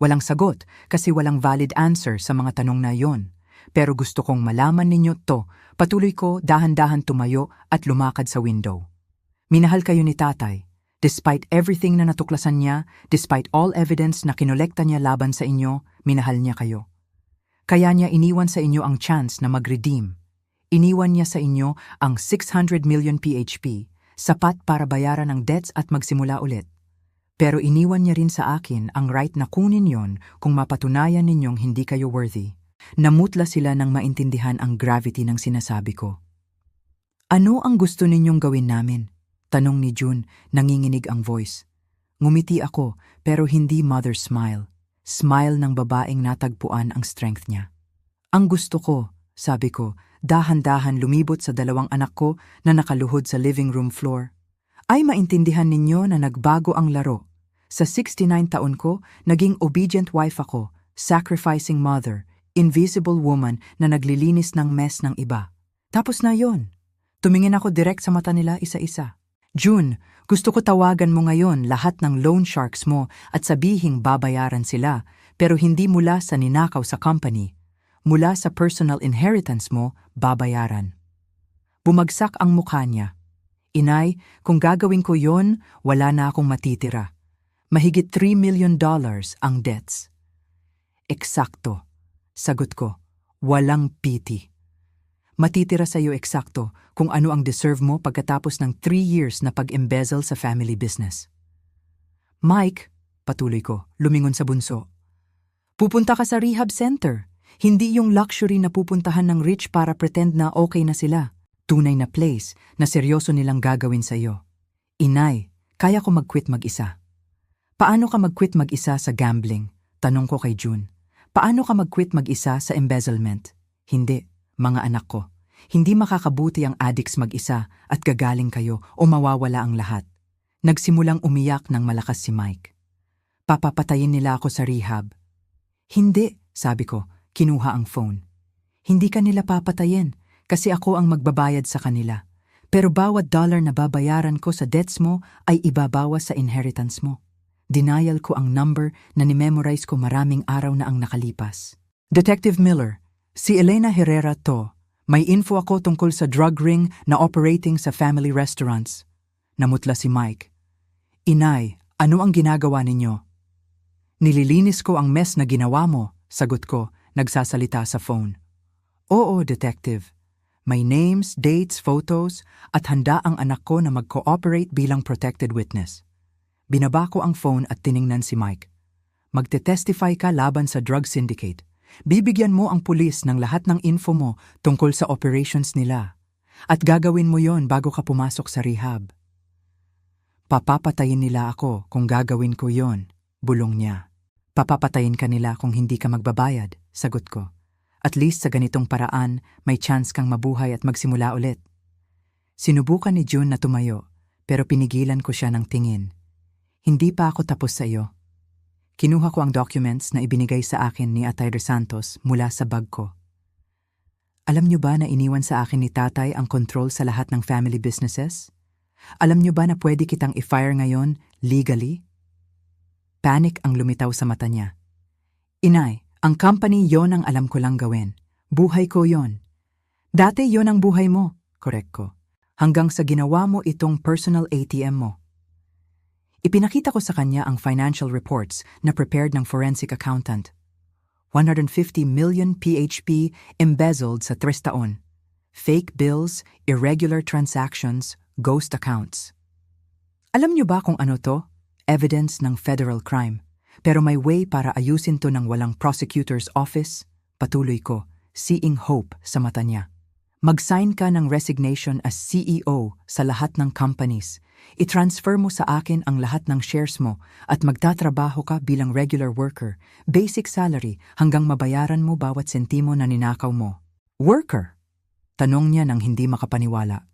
Walang sagot kasi walang valid answer sa mga tanong na yon. Pero gusto kong malaman ninyo to. Patuloy ko dahan-dahan tumayo at lumakad sa window. Minahal kayo ni tatay. Despite everything na natuklasan niya, despite all evidence na kinolekta niya laban sa inyo, minahal niya kayo. Kaya niya iniwan sa inyo ang chance na mag-redeem. Iniwan niya sa inyo ang 600 million PHP, sapat para bayaran ang debts at magsimula ulit. Pero iniwan niya rin sa akin ang right na kunin yon kung mapatunayan ninyong hindi kayo worthy. Namutla sila nang maintindihan ang gravity ng sinasabi ko. Ano ang gusto ninyong gawin namin? Tanong ni June, nanginginig ang voice. Ngumiti ako, pero hindi mother smile. Smile ng babaeng natagpuan ang strength niya. Ang gusto ko, sabi ko, dahan-dahan lumibot sa dalawang anak ko na nakaluhod sa living room floor. Ay maintindihan ninyo na nagbago ang laro. Sa 69 taon ko, naging obedient wife ako, sacrificing mother, invisible woman na naglilinis ng mess ng iba. Tapos na yon. Tumingin ako direct sa mata nila isa-isa. June, gusto ko tawagan mo ngayon lahat ng loan sharks mo at sabihing babayaran sila, pero hindi mula sa ninakaw sa company. Mula sa personal inheritance mo, babayaran. Bumagsak ang mukha niya. Inay, kung gagawin ko yon, wala na akong matitira. Mahigit $3 million ang debts. Eksakto. Sagot ko, walang piti. Matitira sa iyo eksakto kung ano ang deserve mo pagkatapos ng 3 years na pag-embezzle sa family business. Mike, patuloy ko, lumingon sa bunso. Pupunta ka sa rehab center. Hindi yung luxury na pupuntahan ng rich para pretend na okay na sila. Tunay na place na seryoso nilang gagawin sa iyo. Inay, kaya ko mag-quit mag-isa. Paano ka mag-quit mag-isa sa gambling? Tanong ko kay June. Paano ka mag-quit mag-isa sa embezzlement? Hindi. Mga anak ko, hindi makakabuti ang addicts mag-isa at gagaling kayo o mawawala ang lahat. Nagsimulang umiyak ng malakas si Mike. Papapatayin nila ako sa rehab. Hindi, sabi ko, kinuha ang phone. Hindi ka nila papatayin kasi ako ang magbabayad sa kanila. Pero bawat dollar na babayaran ko sa debts mo ay ibabawas sa inheritance mo. Denial ko ang number na nimemorize ko maraming araw na ang nakalipas. Detective Miller, si Elena Herrera to. May info ako tungkol sa drug ring na operating sa family restaurants. Namutla si Mike. Inay, ano ang ginagawa ninyo? Nililinis ko ang mess na ginawa mo, sagot ko, nagsasalita sa phone. Oo, detective. May names, dates, photos, at handa ang anak ko na mag-cooperate bilang protected witness. Binaba ko ang phone at tiningnan si Mike. Magte-testify ka laban sa drug syndicate. Bibigyan mo ang pulis ng lahat ng info mo tungkol sa operations nila. At gagawin mo yon bago ka pumasok sa rehab. Papapatayin nila ako kung gagawin ko yon, bulong niya. Papapatayin ka nila kung hindi ka magbabayad, sagot ko. At least sa ganitong paraan, may chance kang mabuhay at magsimula ulit. Sinubukan ni June na tumayo, pero pinigilan ko siya ng tingin. Hindi pa ako tapos sa iyo. Kinuha ko ang documents na ibinigay sa akin ni Atay Santos mula sa bag ko. Alam niyo ba na iniwan sa akin ni tatay ang control sa lahat ng family businesses? Alam niyo ba na pwede kitang i-fire ngayon, legally? Panic ang lumitaw sa mata niya. Inay, ang company yon ang alam ko lang gawin. Buhay ko yon. Dati yon ang buhay mo, correct ko. Hanggang sa ginawa mo itong personal ATM mo. Ipinakita ko sa kanya ang financial reports na prepared ng forensic accountant. 150 million PHP embezzled sa 3 taon. Fake bills, irregular transactions, ghost accounts. Alam niyo ba kung ano to? Evidence ng federal crime. Pero may way para ayusin to ng walang prosecutor's office. Patuloy ko, seeing hope sa mata niya. Mag-sign ka ng resignation as CEO sa lahat ng companies. I-transfer mo sa akin ang lahat ng shares mo at magtatrabaho ka bilang regular worker, basic salary hanggang mabayaran mo bawat sentimo na ninakaw mo. Worker? Tanong niya nang hindi makapaniwala.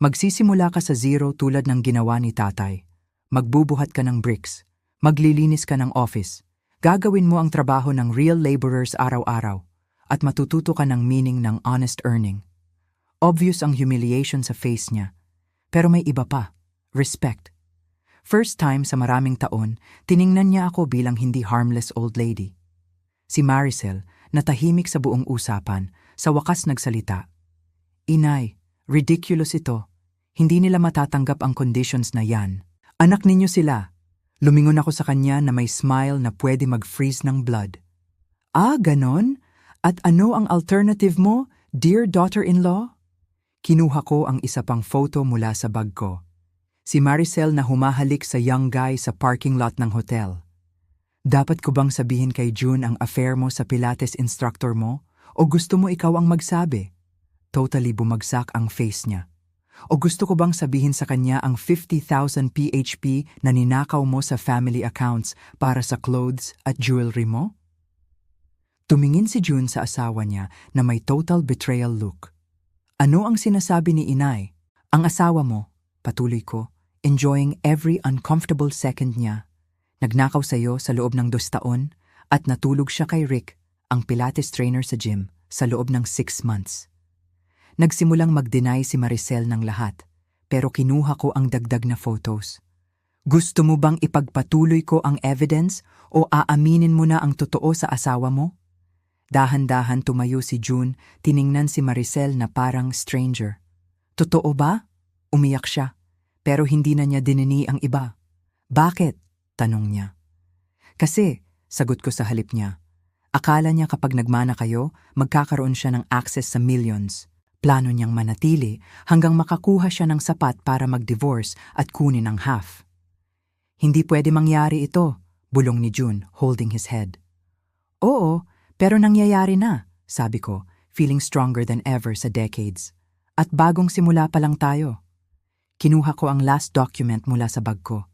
Magsisimula ka sa zero tulad ng ginawa ni tatay. Magbubuhat ka ng bricks. Maglilinis ka ng office. Gagawin mo ang trabaho ng real laborers araw-araw at matututo ka ng meaning ng honest earning. Obvious ang humiliation sa face niya. Pero may iba pa. Respect. First time sa maraming taon, tiningnan niya ako bilang hindi harmless old lady. Si Maricel, natahimik sa buong usapan, sa wakas nagsalita. Inay, ridiculous ito. Hindi nila matatanggap ang conditions na yan. Anak ninyo sila. Lumingon ako sa kanya na may smile na pwede mag-freeze ng blood. Ah, ganon? At ano ang alternative mo, dear daughter-in-law? Kinuha ko ang isa pang photo mula sa bag ko. Si Maricel na humahalik sa young guy sa parking lot ng hotel. Dapat ko bang sabihin kay June ang affair mo sa Pilates instructor mo? O gusto mo ikaw ang magsabi? Totally bumagsak ang face niya. O gusto ko bang sabihin sa kanya ang 50,000 PHP na ninakaw mo sa family accounts para sa clothes at jewelry mo? Tumingin si June sa asawa niya na may total betrayal look. Ano ang sinasabi ni inay? Ang asawa mo, patuloy ko, enjoying every uncomfortable second niya. Nagnakaw sa'yo sa loob ng 2 taon at natulog siya kay Rick, ang Pilates trainer sa gym, sa loob ng 6 months. Nagsimulang mag-deny si Maricel ng lahat, pero kinuha ko ang dagdag na photos. Gusto mo bang ipagpatuloy ko ang evidence o aaminin mo na ang totoo sa asawa mo? Dahan-dahan tumayo si June, tiningnan si Maricel na parang stranger. Totoo ba? Umiyak siya, pero hindi na niya dinini ang iba. Bakit? Tanong niya. Kasi, sagot ko sa halip niya, akala niya kapag nagmana kayo, magkakaroon siya ng access sa millions. Plano niyang manatili hanggang makakuha siya ng sapat para mag-divorce at kunin ang half. Hindi pwede mangyari ito, bulong ni June, holding his head. Oo, pero nangyayari na, sabi ko, feeling stronger than ever sa decades. At bagong simula pa lang tayo. Kinuha ko ang last document mula sa bag ko.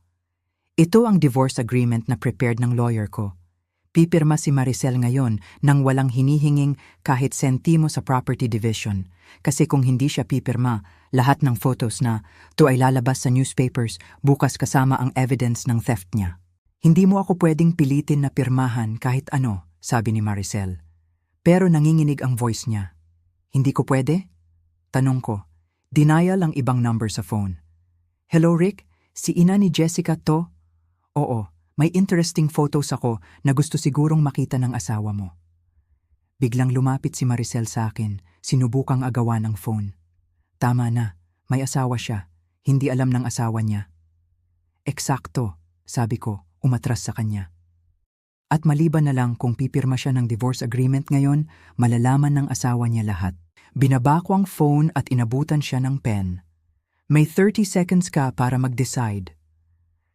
Ito ang divorce agreement na prepared ng lawyer ko. Pipirma si Maricel ngayon nang walang hinihinging kahit sentimo sa property division. Kasi kung hindi siya pipirma, lahat ng photos na to ay lalabas sa newspapers bukas kasama ang evidence ng theft niya. Hindi mo ako pwedeng pilitin na pirmahan kahit ano, sabi ni Maricel. Pero nanginginig ang voice niya. Hindi ko pwede? Tanong ko. Denial ang ibang number sa phone. Hello Rick, si ina ni Jessica to? Oo, may interesting photos ako na gusto sigurong makita ng asawa mo. Biglang lumapit si Maricel sa akin, sinubukang agawan ng phone. Tama na, may asawa siya, hindi alam ng asawa niya. Eksakto, sabi ko, umatras sa kanya. At maliban na lang kung pipirma siya ng divorce agreement ngayon, malalaman ng asawa niya lahat. Binaba ko ang phone at inabutan siya ng pen. May 30 seconds ka para mag-decide.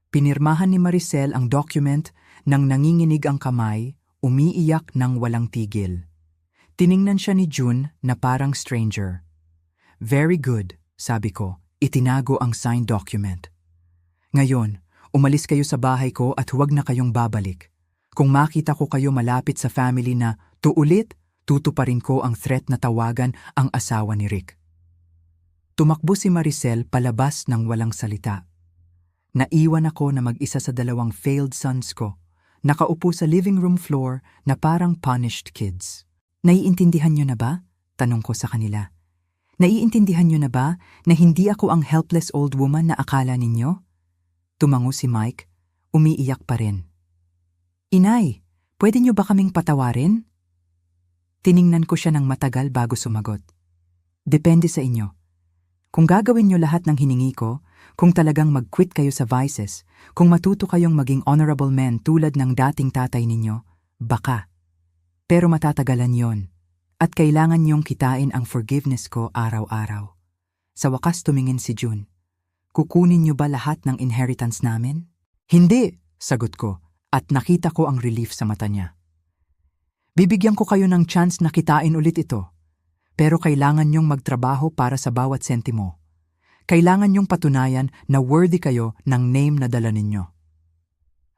Pinirmahan ni Maricel ang document nang nanginginig ang kamay, umiiyak ng walang tigil. Tiningnan siya ni June na parang stranger. Very good, sabi ko, itinago ang signed document. Ngayon, umalis kayo sa bahay ko at huwag na kayong babalik. Kung makita ko kayo malapit sa family na tuulit, tutuparin ko ang threat na tawagan ang asawa ni Rick. Tumakbo si Maricel palabas ng walang salita. Naiwan ako na mag-isa sa 2 failed sons ko, nakaupo sa living room floor na parang punished kids. Naiintindihan niyo na ba? Tanong ko sa kanila. Naiintindihan niyo na ba na hindi ako ang helpless old woman na akala ninyo? Tumango si Mike, umiiyak pa rin. Inay, pwede niyo ba kaming patawarin? Tiningnan ko siya ng matagal bago sumagot. Depende sa inyo. Kung gagawin niyo lahat ng hiningi ko, kung talagang mag-quit kayo sa vices, kung matuto kayong maging honorable men tulad ng dating tatay ninyo, baka. Pero matatagalan yon. At kailangan niyong kitain ang forgiveness ko araw-araw. Sa wakas tumingin si June. Kukunin niyo ba lahat ng inheritance namin? Hindi, sagot ko. at nakita ko ang relief sa mata niya. Bibigyan ko kayo ng chance na kitain ulit ito, pero kailangan niyong magtrabaho para sa bawat sentimo. Kailangan niyong patunayan na worthy kayo ng name na dala ninyo.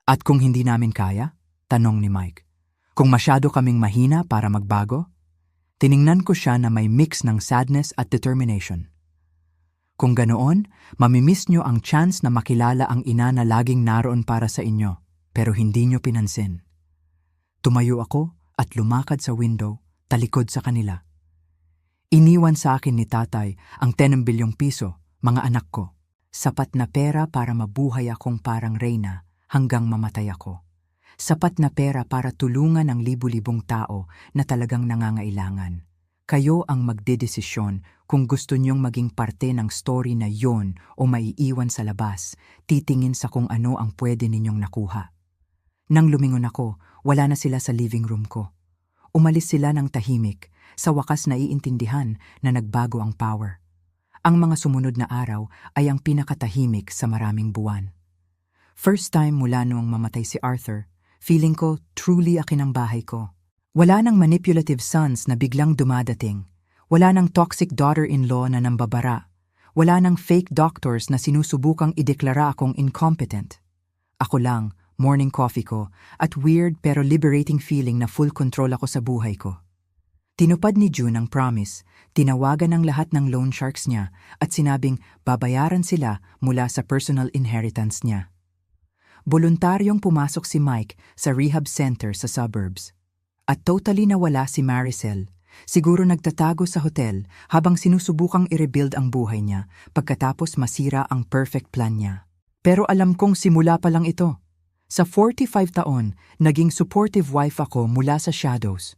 At kung hindi namin kaya? Tanong ni Mike. Kung masyado kaming mahina para magbago? Tiningnan ko siya na may mix ng sadness at determination. Kung ganoon, mamimiss niyo ang chance na makilala ang ina na laging naroon para sa inyo, pero hindi niyo pinansin. Tumayo ako at lumakad sa window, talikod sa kanila. Iniwan sa akin ni tatay ang 10 bilyong piso, mga anak ko. Sapat na pera para mabuhay akong parang reyna hanggang mamatay ako. Sapat na pera para tulungan ang libu-libong tao na talagang nangangailangan. Kayo ang magdedesisyon kung gusto niyong maging parte ng story na yon o maiiwan sa labas, titingin sa kung ano ang pwede ninyong nakuha. Nang lumingon ako, wala na sila sa living room ko. Umalis sila ng tahimik, sa wakas naiintindihan na nagbago ang power. Ang mga sumunod na araw ay ang pinakatahimik sa maraming buwan. First time mula noong mamatay si Arthur, feeling ko truly akin ang bahay ko. Wala nang manipulative sons na biglang dumadating. Wala nang toxic daughter-in-law na nambabara. Wala nang fake doctors na sinusubukang ideklara akong incompetent. Ako lang, morning coffee ko, at weird pero liberating feeling na full control ako sa buhay ko. Tinupad ni June ang promise, tinawagan ang lahat ng loan sharks niya at sinabing babayaran sila mula sa personal inheritance niya. Voluntaryong pumasok si Mike sa rehab center sa suburbs. At totally nawala si Maricel. Siguro nagtatago sa hotel habang sinusubukang i-rebuild ang buhay niya pagkatapos masira ang perfect plan niya. Pero alam kong simula pa lang ito. Sa 45 taon, naging supportive wife ako mula sa shadows.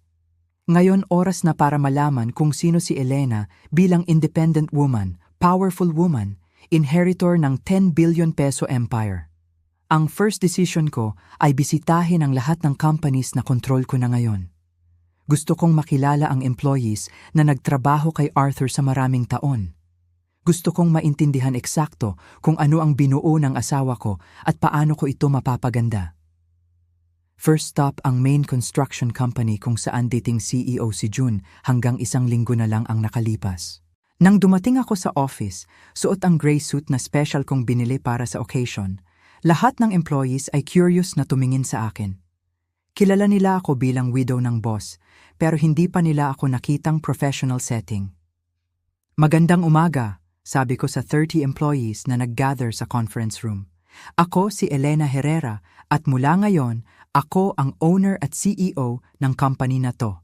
Ngayon oras na para malaman kung sino si Elena bilang independent woman, powerful woman, inheritor ng 10 billion peso empire. Ang first decision ko ay bisitahin ang lahat ng companies na control ko na ngayon. Gusto kong makilala ang employees na nagtrabaho kay Arthur sa maraming taon. Gusto kong maintindihan eksakto kung ano ang binuo ng asawa ko at paano ko ito mapapaganda. First stop ang main construction company kung saan dating CEO si June hanggang 1 linggo na lang ang nakalipas. Nang dumating ako sa office, suot ang gray suit na special kong binili para sa occasion. Lahat ng employees ay curious na tumingin sa akin. Kilala nila ako bilang widow ng boss, pero hindi pa nila ako nakitang professional setting. Magandang umaga, sabi ko sa 30 employees na nag-gather sa conference room. Ako si Elena Herrera at mula ngayon, ako ang owner at CEO ng company na to.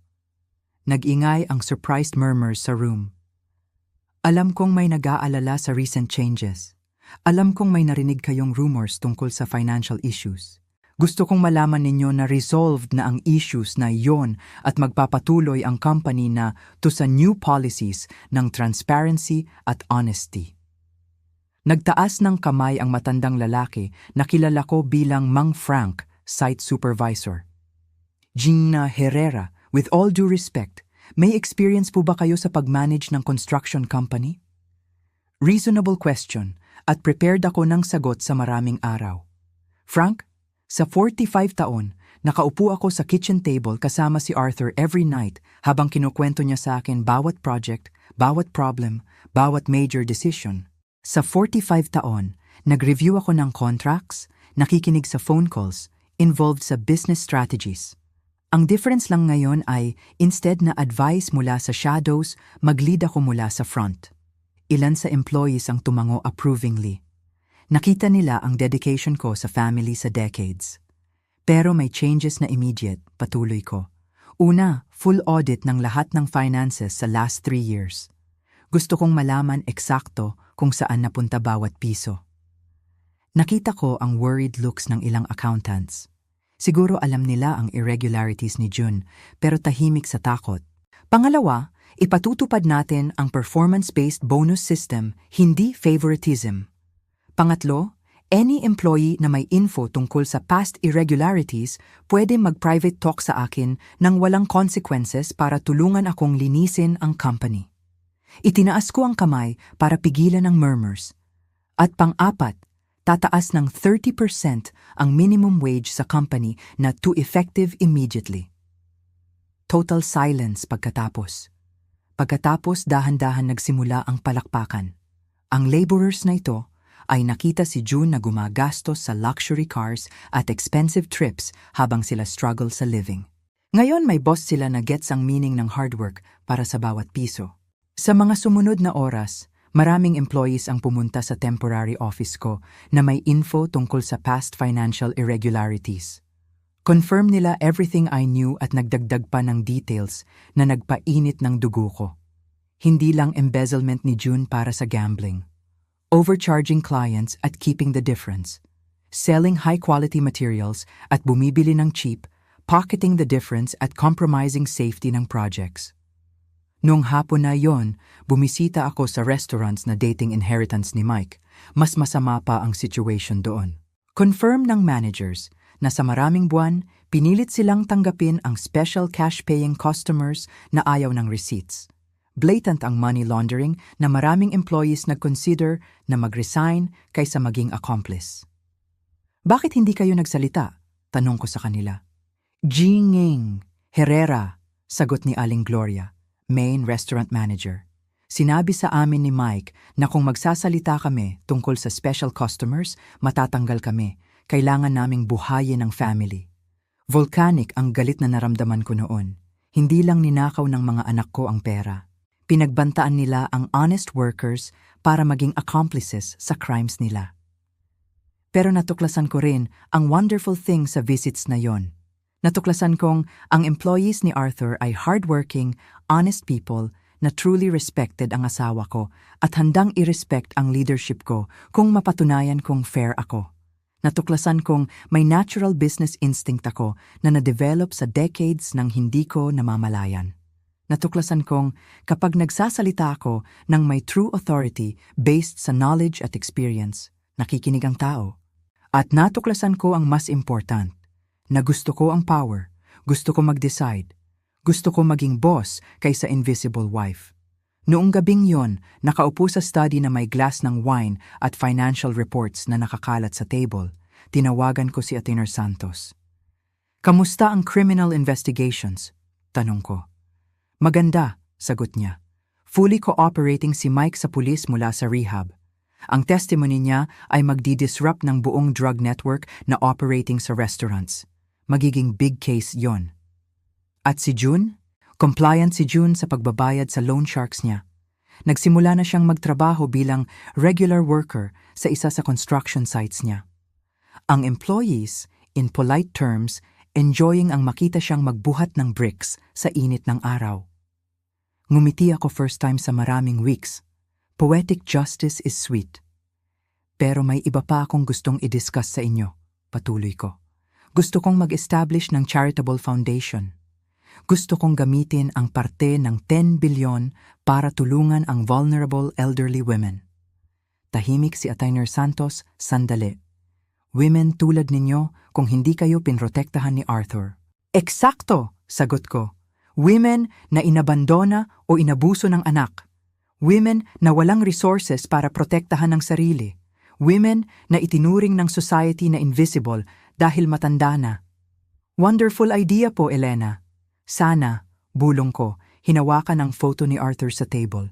Nag-ingay ang surprised murmurs sa room. Alam kong may nag-aalala sa recent changes. Alam kong may narinig kayong rumors tungkol sa financial issues. Gusto kong malaman ninyo na resolved na ang issues na iyon at magpapatuloy ang company na to sa new policies ng transparency at honesty. Nagtaas ng kamay ang matandang lalaki na kilala ko bilang Mang Frank, site supervisor. Gina Herrera, with all due respect, may experience po ba kayo sa pag-manage ng construction company? Reasonable question. At prepared ako ng sagot sa maraming araw. Frank, sa 45 taon, nakaupo ako sa kitchen table kasama si Arthur every night habang kinukwento niya sa akin bawat project, bawat problem, bawat major decision. Sa 45 taon, nag-review ako ng contracts, nakikinig sa phone calls, involved sa business strategies. Ang difference lang ngayon ay instead na advice mula sa shadows, mag-lead ako mula sa front. Ilan sa employees ang tumango approvingly. Nakita nila ang dedication ko sa family sa decades. Pero may changes na immediate, patuloy ko. Una, full audit ng lahat ng finances sa last 3 years. Gusto kong malaman eksakto kung saan napunta bawat piso. Nakita ko ang worried looks ng ilang accountants. Siguro alam nila ang irregularities ni June, pero tahimik sa takot. Pangalawa, ipatutupad natin ang performance-based bonus system, hindi favoritism. Pangatlo, any employee na may info tungkol sa past irregularities pwede mag-private talk sa akin nang walang consequences para tulungan akong linisin ang company. Itinaas ko ang kamay para pigilan ang murmurs. At pang-apat, Tataas ng 30% ang minimum wage sa company na to effective immediately. Total silence pagkatapos. Pagkatapos dahan-dahan nagsimula ang palakpakan. Ang laborers na ito ay nakita si June na gumagastos sa luxury cars at expensive trips habang sila struggle sa living. Ngayon may boss sila na gets ang meaning ng hard work para sa bawat piso. Sa mga sumunod na oras, maraming employees ang pumunta sa temporary office ko na may info tungkol sa past financial irregularities. Confirm nila everything I knew at nagdagdag pa ng details na nagpainit ng dugo ko. Hindi lang embezzlement ni June para sa gambling. Overcharging clients at keeping the difference. Selling high-quality materials at bumibili ng cheap, pocketing the difference at compromising safety ng projects. Noong hapon na yon, bumisita ako sa restaurants na dating inheritance ni Mike. Mas masama pa ang situation doon. Confirm ng managers na sa maraming buwan, pinilit silang tanggapin ang special cash-paying customers na ayaw ng receipts. Blatant ang money laundering na maraming employees nag-consider na mag-resign kaysa maging accomplice. Bakit hindi kayo nagsalita? Tanong ko sa kanila. Jinging Herrera, sagot ni Aling Gloria, main restaurant manager. Sinabi sa amin ni Mike na kung magsasalita kami tungkol sa special customers, matatanggal kami. Kailangan naming buhayin ang family. Volcanic ang galit na naramdaman ko noon. Hindi lang ninakaw ng mga anak ko ang pera. Pinagbantaan nila ang honest workers para maging accomplices sa crimes nila. Pero natuklasan ko rin ang wonderful thing sa visits na yon. Natuklasan kong ang employees ni Arthur ay hardworking, honest people na truly respected ang asawa ko at handang i-respect ang leadership ko kung mapatunayan kong fair ako. Natuklasan kong may natural business instinct ako na na-develop sa decades ng hindi ko namamalayan. Natuklasan kong kapag nagsasalita ako ng may true authority based sa knowledge at experience, nakikinig ang tao. At natuklasan ko ang mas important, na gusto ko ang power, gusto ko mag-decide, gusto ko maging boss kaysa invisible wife. Noong gabing yon, nakaupo sa study na may glass ng wine at financial reports na nakakalat sa table, tinawagan ko si Attorney Santos. Kamusta ang criminal investigations? Tanong ko. Maganda, sagot niya. Fully cooperating si Mike sa pulis mula sa rehab. Ang testimony niya ay magdi-disrupt ng buong drug network na operating sa restaurants. Magiging big case yon. At si June? Compliant si June sa pagbabayad sa loan sharks niya. Nagsimula na siyang magtrabaho bilang regular worker sa isa sa construction sites niya. Ang employees, in polite terms, enjoying ang makita siyang magbuhat ng bricks sa init ng araw. Ngumiti ako first time sa maraming weeks. Poetic justice is sweet. Pero may iba pa akong gustong i-discuss sa inyo, patuloy ko. Gusto kong mag-establish ng charitable foundation. Gusto kong gamitin ang parte ng 10 bilyon para tulungan ang vulnerable elderly women. Tahimik si Attorney Santos, sandali. Women tulad ninyo kung hindi kayo pinrotektahan ni Arthur. Eksakto, sagot ko. Women na inabandona o inabuso ng anak. Women na walang resources para protektahan ng sarili. Women na itinuring ng society na invisible dahil matanda na. Wonderful idea po, Elena. Sana, bulong ko, hinawakan ang photo ni Arthur sa table.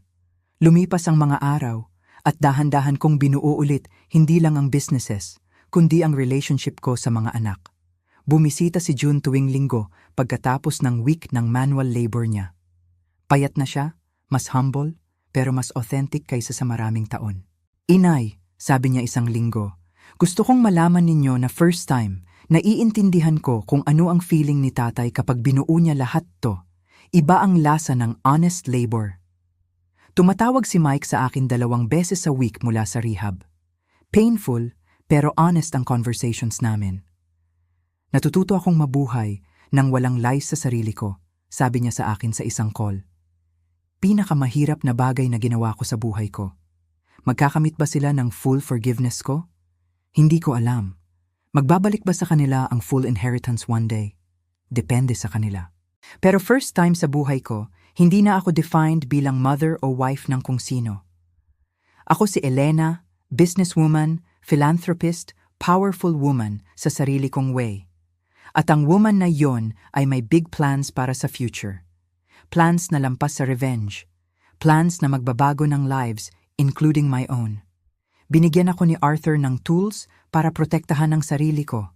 Lumipas ang mga araw at dahan-dahan kong binuo ulit hindi lang ang businesses, kundi ang relationship ko sa mga anak. Bumisita si June tuwing linggo pagkatapos ng week ng manual labor niya. Payat na siya, mas humble, pero mas authentic kaysa sa maraming taon. Inay, sabi niya isang linggo, gusto kong malaman ninyo na first time, naiintindihan ko kung ano ang feeling ni tatay kapag binuo niya lahat to. Iba ang lasa ng honest labor. Tumatawag si Mike sa akin 2 beses sa week mula sa rehab. Painful, pero honest ang conversations namin. Natututo akong mabuhay nang walang lies sa sarili ko, sabi niya sa akin sa isang call. Pinakamahirap na bagay na ginawa ko sa buhay ko. Magkakamit ba sila ng full forgiveness ko? Hindi ko alam. Magbabalik ba sa kanila ang full inheritance one day? Depende sa kanila. Pero first time sa buhay ko, hindi na ako defined bilang mother o wife ng kung sino. Ako si Elena, businesswoman, philanthropist, powerful woman sa sarili kong way. At ang woman na yon ay may big plans para sa future. Plans na lampas sa revenge. Plans na magbabago ng lives, including my own. Binigyan ako ni Arthur ng tools para protektahan ang sarili ko.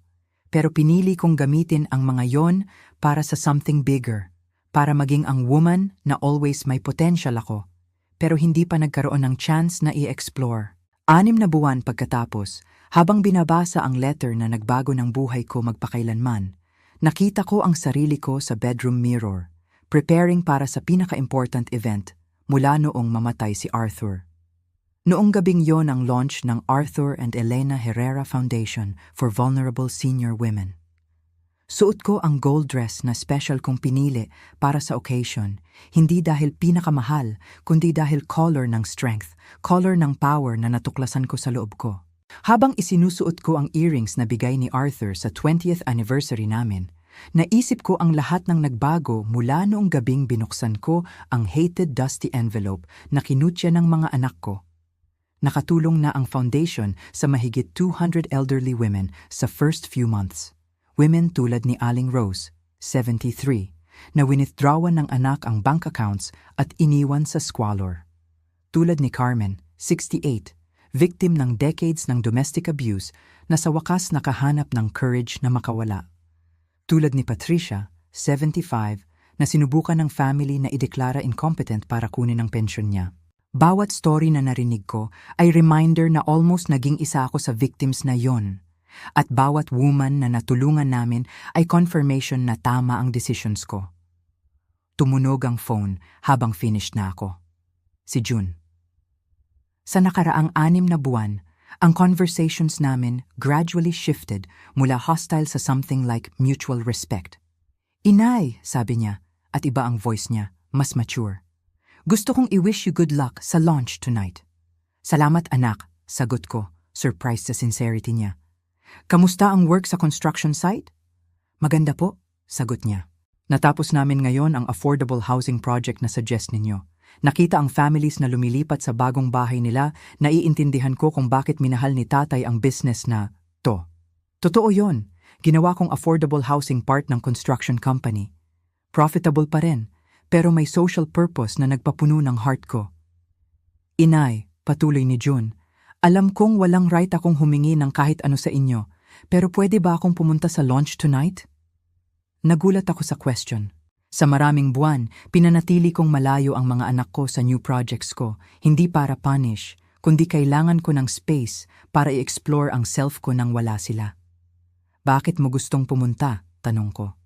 Pero pinili kong gamitin ang mga yon para sa something bigger. Para maging ang woman na always may potential ako. Pero hindi pa nagkaroon ng chance na i-explore. 6 na buwan pagkatapos, habang binabasa ang letter na nagbago ng buhay ko magpakailanman, nakita ko ang sarili ko sa bedroom mirror, preparing para sa pinaka-important event mula noong mamatay si Arthur. Noong gabing yon ang launch ng Arthur and Elena Herrera Foundation for Vulnerable Senior Women. Suot ko ang gold dress na special kong pinili para sa occasion, hindi dahil pinakamahal, kundi dahil color ng strength, color ng power na natuklasan ko sa loob ko. Habang isinusuot ko ang earrings na bigay ni Arthur sa 20th anniversary namin, naisip ko ang lahat ng nagbago mula noong gabing binuksan ko ang hated dusty envelope na kinutya ng mga anak ko. Nakatulong na ang foundation sa mahigit 200 elderly women sa first few months. Women tulad ni Aling Rose, 73, na winithdrawan ng anak ang bank accounts at iniwan sa squalor. Tulad ni Carmen, 68, victim ng decades ng domestic abuse na sa wakas nakahanap ng courage na makawala. Tulad ni Patricia, 75, na sinubukan ng family na ideklara incompetent para kunin ang pensyon niya. Bawat story na narinig ko ay reminder na almost naging isa ako sa victims na yon. At bawat woman na natulungan namin ay confirmation na tama ang decisions ko. Tumunog ang phone habang finished na ako. Si June. Sa nakaraang 6 na buwan, ang conversations namin gradually shifted mula hostile sa something like mutual respect. Inay, sabi niya, at iba ang voice niya, mas mature. Gusto kong i-wish you good luck sa launch tonight. Salamat anak, sagot ko, surprised sa sincerity niya. Kamusta ang work sa construction site? Maganda po, sagot niya. Natapos namin ngayon ang affordable housing project na suggest ninyo. Nakita ang families na lumilipat sa bagong bahay nila, naiintindihan ko kung bakit minahal ni tatay ang business na to. Totoo yon, ginawa kong affordable housing part ng construction company. Profitable pa rin, pero may social purpose na nagpapuno ng heart ko. Inay, patuloy ni June, alam kong walang right akong humingi ng kahit ano sa inyo, pero pwede ba akong pumunta sa launch tonight? Nagulat ako sa question. Sa maraming buwan, pinanatili kong malayo ang mga anak ko sa new projects ko, hindi para punish, kundi kailangan ko ng space para i-explore ang self ko nang wala sila. Bakit mo gustong pumunta? Tanong ko.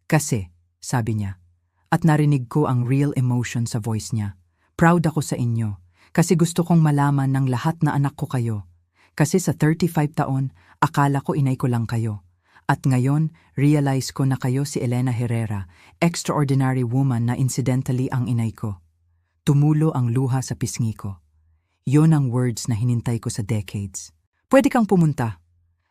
Kasi, sabi niya, at narinig ko ang real emotion sa voice niya. Proud ako sa inyo. Kasi gusto kong malaman ng lahat na anak ko kayo. Kasi sa 35 taon, akala ko inay ko lang kayo. At ngayon, realize ko na kayo si Elena Herrera, extraordinary woman na incidentally ang inay ko. Tumulo ang luha sa pisngi ko. Yon ang words na hinintay ko sa decades. Pwede kang pumunta.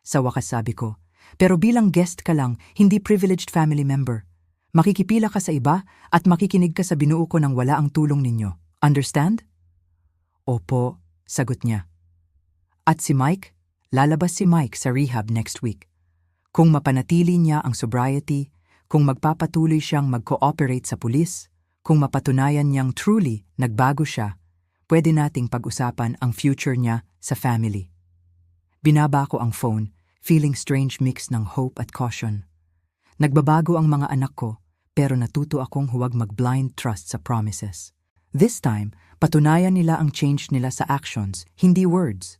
Sa wakas sabi ko, pero bilang guest ka lang, hindi privileged family member. Makikipila ka sa iba at makikinig ka sa binuo ko nang wala ang tulong ninyo. Understand? Opo, sagot niya. At si Mike? Lalabas si Mike sa rehab next week. Kung mapanatili niya ang sobriety, kung magpapatuloy siyang mag-cooperate sa pulis, kung mapatunayan niyang truly nagbago siya, pwede nating pag-usapan ang future niya sa family. Binaba ko ang phone, feeling strange mix ng hope at caution. Nagbabago ang mga anak ko, pero natuto akong huwag mag-blind trust sa promises. This time, patunayan nila ang change nila sa actions, hindi words.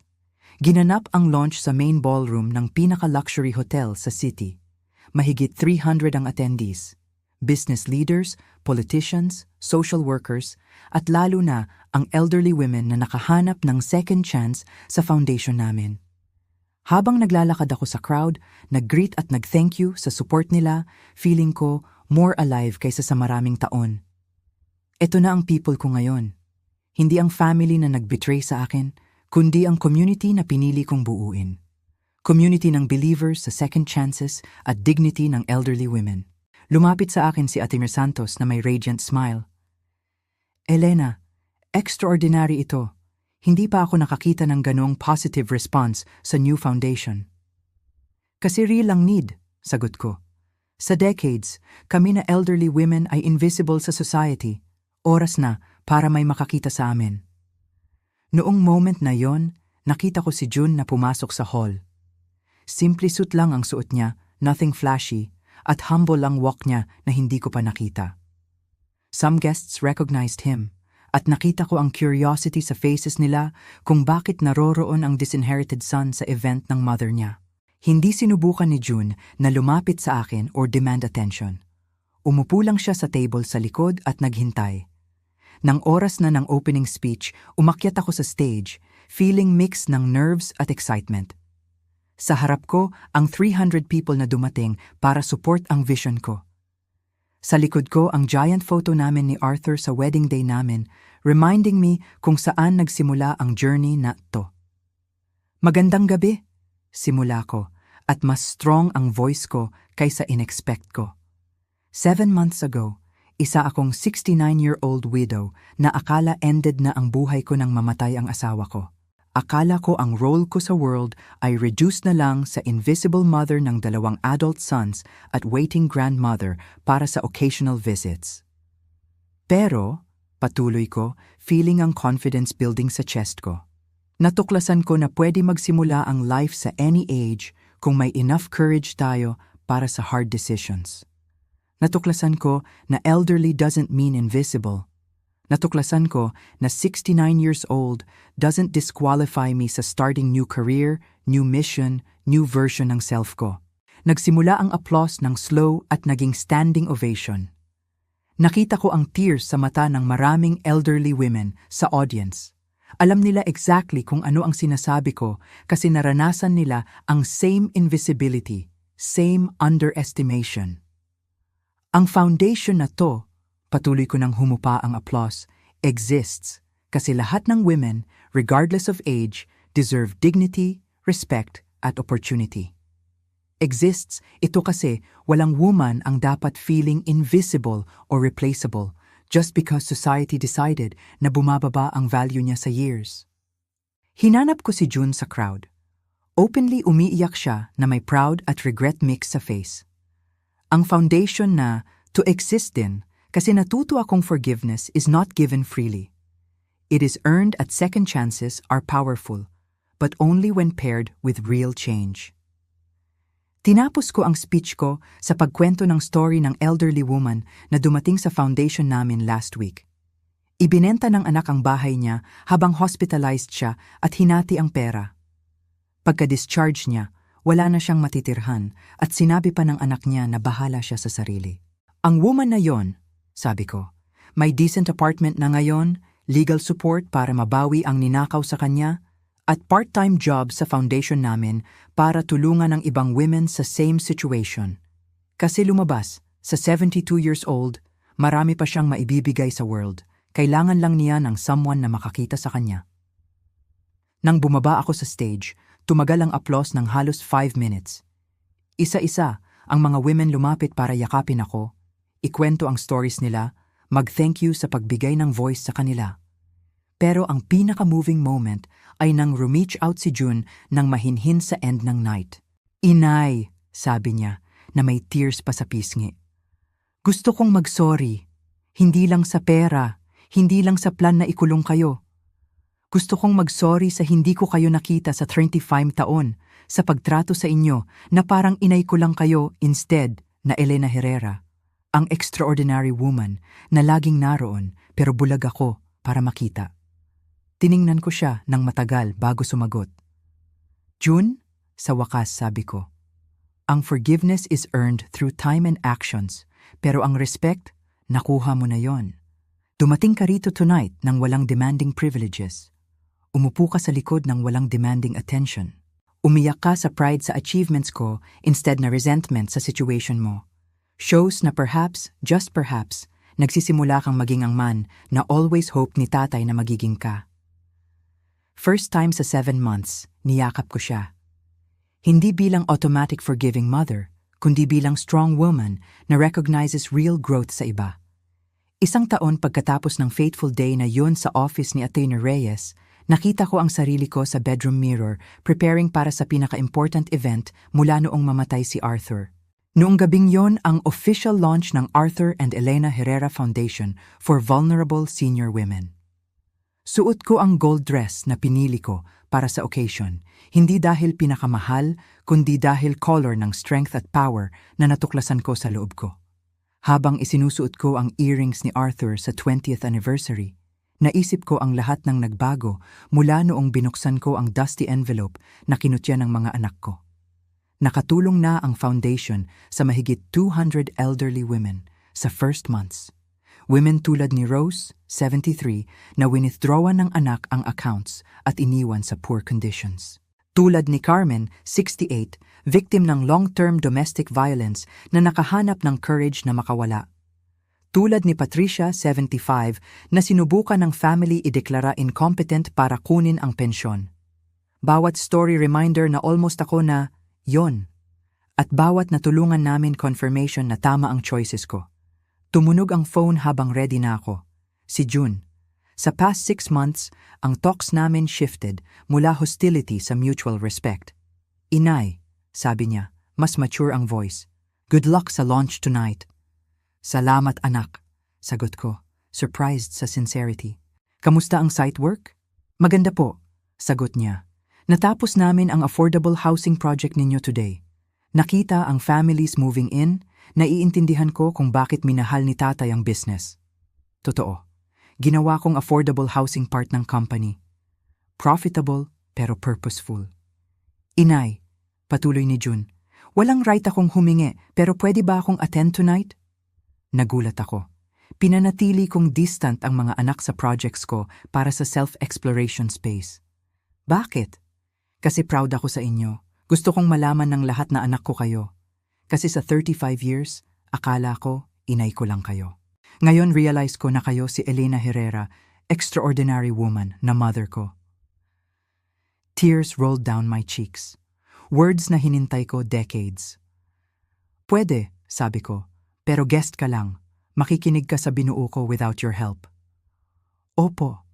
Ginanap ang launch sa main ballroom ng pinaka-luxury hotel sa city. Mahigit 300 ang attendees. Business leaders, politicians, social workers, at lalo na ang elderly women na nakahanap ng second chance sa foundation namin. Habang naglalakad ako sa crowd, nag-greet at nag-thank you sa support nila, feeling ko more alive kaysa sa maraming taon. Ito na ang people ko ngayon. Hindi ang family na nag-betray sa akin, kundi ang community na pinili kong buuin. Community ng believers sa second chances at dignity ng elderly women. Lumapit sa akin si Ate Mir Santos na may radiant smile. Elena, extraordinary ito. Hindi pa ako nakakita ng ganong positive response sa new foundation. Kasi real ang need, sagot ko. Sa decades, kami na elderly women ay invisible sa society. Oras na para may makakita sa amin. Noong moment na yon, nakita ko si June na pumasok sa hall. Simple suit lang ang suot niya, nothing flashy, at humble ang walk niya na hindi ko pa nakita. Some guests recognized him, at nakita ko ang curiosity sa faces nila kung bakit naroroon ang disinherited son sa event ng mother niya. Hindi sinubukan ni June na lumapit sa akin or demand attention. Umupo lang siya sa table sa likod at naghintay. Nang oras na ng opening speech, umakyat ako sa stage, feeling mix ng nerves at excitement. Sa harap ko, ang 300 people na dumating para support ang vision ko. Sa likod ko, ang giant photo namin ni Arthur sa wedding day namin, reminding me kung saan nagsimula ang journey na to. Magandang gabi, simula ko, at mas strong ang voice ko kaysa inexpect ko. 7 months ago, isa akong 69-year-old widow na akala ended na ang buhay ko nang mamatay ang asawa ko. Akala ko ang role ko sa world ay reduced na lang sa invisible mother ng 2 adult sons at waiting grandmother para sa occasional visits. Pero, patuloy ko, feeling ang confidence building sa chest ko. Natuklasan ko na pwede magsimula ang life sa any age kung may enough courage tayo para sa hard decisions. Natuklasan ko na elderly doesn't mean invisible. Natuklasan ko na 69 years old doesn't disqualify me sa starting new career, new mission, new version ng self ko. Nagsimula ang applause ng slow at naging standing ovation. Nakita ko ang tears sa mata ng maraming elderly women sa audience. Alam nila exactly kung ano ang sinasabi ko kasi naranasan nila ang same invisibility, same underestimation. Ang foundation na to, patuloy ko nang humupa ang applause, exists kasi lahat ng women, regardless of age, deserve dignity, respect, at opportunity. Exists ito kasi walang woman ang dapat feeling invisible or replaceable just because society decided na bumababa ang value niya sa years. Hinanap ko si June sa crowd. Openly umiiyak siya na may proud at regret mix sa face. Ang foundation na to exist din kasi natuto akong forgiveness is not given freely. It is earned at second chances are powerful, but only when paired with real change. Tinapos ko ang speech ko sa pagkwento ng story ng elderly woman na dumating sa foundation namin last week. Ibinenta ng anak ang bahay niya habang hospitalized siya at hinati ang pera. Pagka-discharge niya, wala na siyang matitirhan at sinabi pa ng anak niya na bahala siya sa sarili. Ang woman na yon, sabi ko, may decent apartment na ngayon, legal support para mabawi ang ninakaw sa kanya, at part-time job sa foundation namin para tulungan ang ibang women sa same situation. Kasi lumabas, sa 72 years old, marami pa siyang maibibigay sa world. Kailangan lang niya ng someone na makakita sa kanya. Nang bumaba ako sa stage, tumagal ang applause ng halos 5 minutes. Isa-isa, ang mga women lumapit para yakapin ako, ikwento ang stories nila, mag-thank you sa pagbigay ng voice sa kanila. Pero ang pinaka-moving moment ay nang reach out si June nang mahinhin sa end ng night. Inay, sabi niya, na may tears pa sa pisngi. Gusto kong mag-sorry. Hindi lang sa pera, hindi lang sa plan na ikulong kayo. Gusto kong mag-sorry sa hindi ko kayo nakita sa 35 taon, sa pagtrato sa inyo na parang inay ko lang kayo instead na Elena Herrera, ang extraordinary woman na laging naroon pero bulag ako para makita. Tiningnan ko siya ng matagal bago sumagot. June, sa wakas sabi ko, ang forgiveness is earned through time and actions, pero ang respect, nakuha mo na yon. Dumating ka rito tonight nang walang demanding privileges. Umupo ka sa likod ng walang demanding attention. Umiyak ka sa pride sa achievements ko instead na resentment sa situation mo. Shows na perhaps, just perhaps, nagsisimula kang maging ang man na always hope ni tatay na magiging ka. First time sa 7 months, niyakap ko siya. Hindi bilang automatic forgiving mother, kundi bilang strong woman na recognizes real growth sa iba. 1 taon pagkatapos ng fateful day na yun sa office ni Atty. Reyes, Nakita ko ang sarili ko sa bedroom mirror, preparing para sa pinaka-important event mula noong mamatay si Arthur. Noong gabing yon ang official launch ng Arthur and Elena Herrera Foundation for Vulnerable Senior Women. Suot ko ang gold dress na pinili ko para sa occasion, hindi dahil pinakamahal, kundi dahil color ng strength at power na natuklasan ko sa loob ko. Habang isinusuot ko ang earrings ni Arthur sa 20th anniversary, naisip ko ang lahat ng nagbago mula noong binuksan ko ang dusty envelope na kinutya ng mga anak ko. Nakatulong na ang foundation sa mahigit 200 elderly women sa first months. Women tulad ni Rose, 73, na winithdrawan ng anak ang accounts at iniwan sa poor conditions. Tulad ni Carmen, 68, victim ng long-term domestic violence na nakahanap ng courage na makawala. Tulad ni Patricia, 75, na sinubukan ng family ideklara incompetent para kunin ang pensyon. Bawat story reminder na almost ako na, yon. At bawat natulungan namin confirmation na tama ang choices ko. Tumunog ang phone habang ready na ako. Si June. Sa past 6 months, ang talks namin shifted mula hostility sa mutual respect. Inay, sabi niya, mas mature ang voice. Good luck sa launch tonight. Salamat anak, sagot ko, surprised sa sincerity. Kamusta ang site work? Maganda po, sagot niya. Natapos namin ang affordable housing project ninyo today. Nakita ang families moving in, naiintindihan ko kung bakit minahal ni tatay ang business. Totoo, ginawa kong affordable housing part ng company. Profitable pero purposeful. Inay, patuloy ni June, walang right akong humingi pero pwede ba akong attend tonight? Nagulat ako. Pinanatili kong distant ang mga anak sa projects ko para sa self-exploration space. Bakit? Kasi proud ako sa inyo. Gusto kong malaman ng lahat na anak ko kayo. Kasi sa 35 years, akala ko, inay ko lang kayo. Ngayon realize ko na kayo si Elena Herrera, extraordinary woman na mother ko. Tears rolled down my cheeks. Words na hinintay ko decades. Pwede, sabi ko, pero guest ka lang. Makikinig ka sa binuo ko without your help. Opo.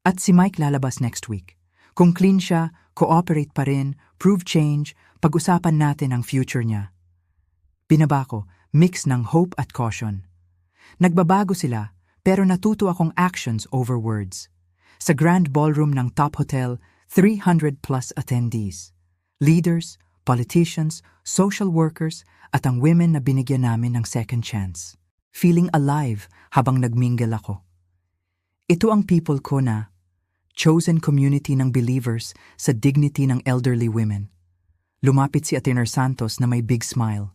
At si Mike lalabas next week. Kung clean siya, cooperate pa rin, prove change, pag-usapan natin ang future niya. Binaba ko, mix ng hope at caution. Nagbabago sila, pero natuto akong actions over words. Sa grand ballroom ng top hotel, 300 plus attendees. Leaders, politicians, social workers, at ang women na binigyan namin ng second chance. Feeling alive habang nagmingle ako. Ito ang people ko na chosen community ng believers sa dignity ng elderly women. Lumapit si Atiner Santos na may big smile.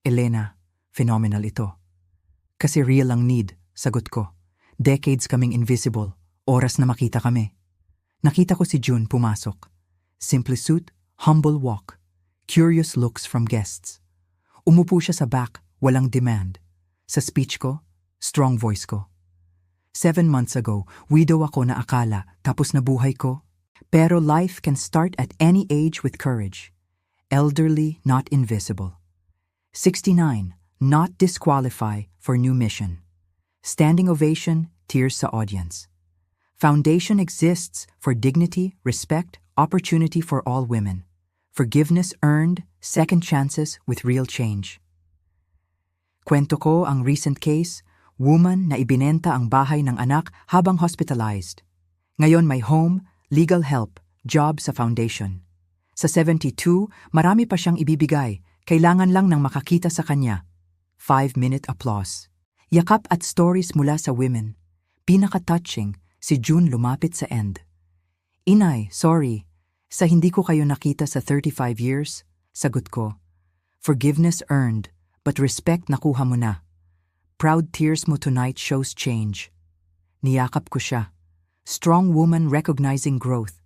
Elena, phenomenal ito. Kasi real ang need, sagot ko. Decades kaming invisible, oras na makita kami. Nakita ko si June pumasok. Simple suit, humble walk, curious looks from guests. Umupo siya sa back, walang demand. Sa speech ko, strong voice ko. 7 months ago, widow ako na akala, tapos na buhay ko. Pero life can start at any age with courage. Elderly, not invisible. 69, not disqualify for new mission. Standing ovation, tears sa audience. Foundation exists for dignity, respect, opportunity for all women. Forgiveness earned, second chances with real change. Kwento ko ang recent case, woman na ibinenta ang bahay ng anak habang hospitalized. Ngayon may home, legal help, job sa foundation. Sa 72, marami pa siyang ibibigay, kailangan lang ng makakita sa kanya. 5-minute applause. Yakap at stories mula sa women. Pinaka-touching, si June lumapit sa end. Inay, sorry, sa hindi ko kayo nakita sa 35 years, sagot ko. Forgiveness earned, but respect nakuha mo na. Proud tears mo tonight shows change. Niyakap ko siya. Strong woman recognizing growth.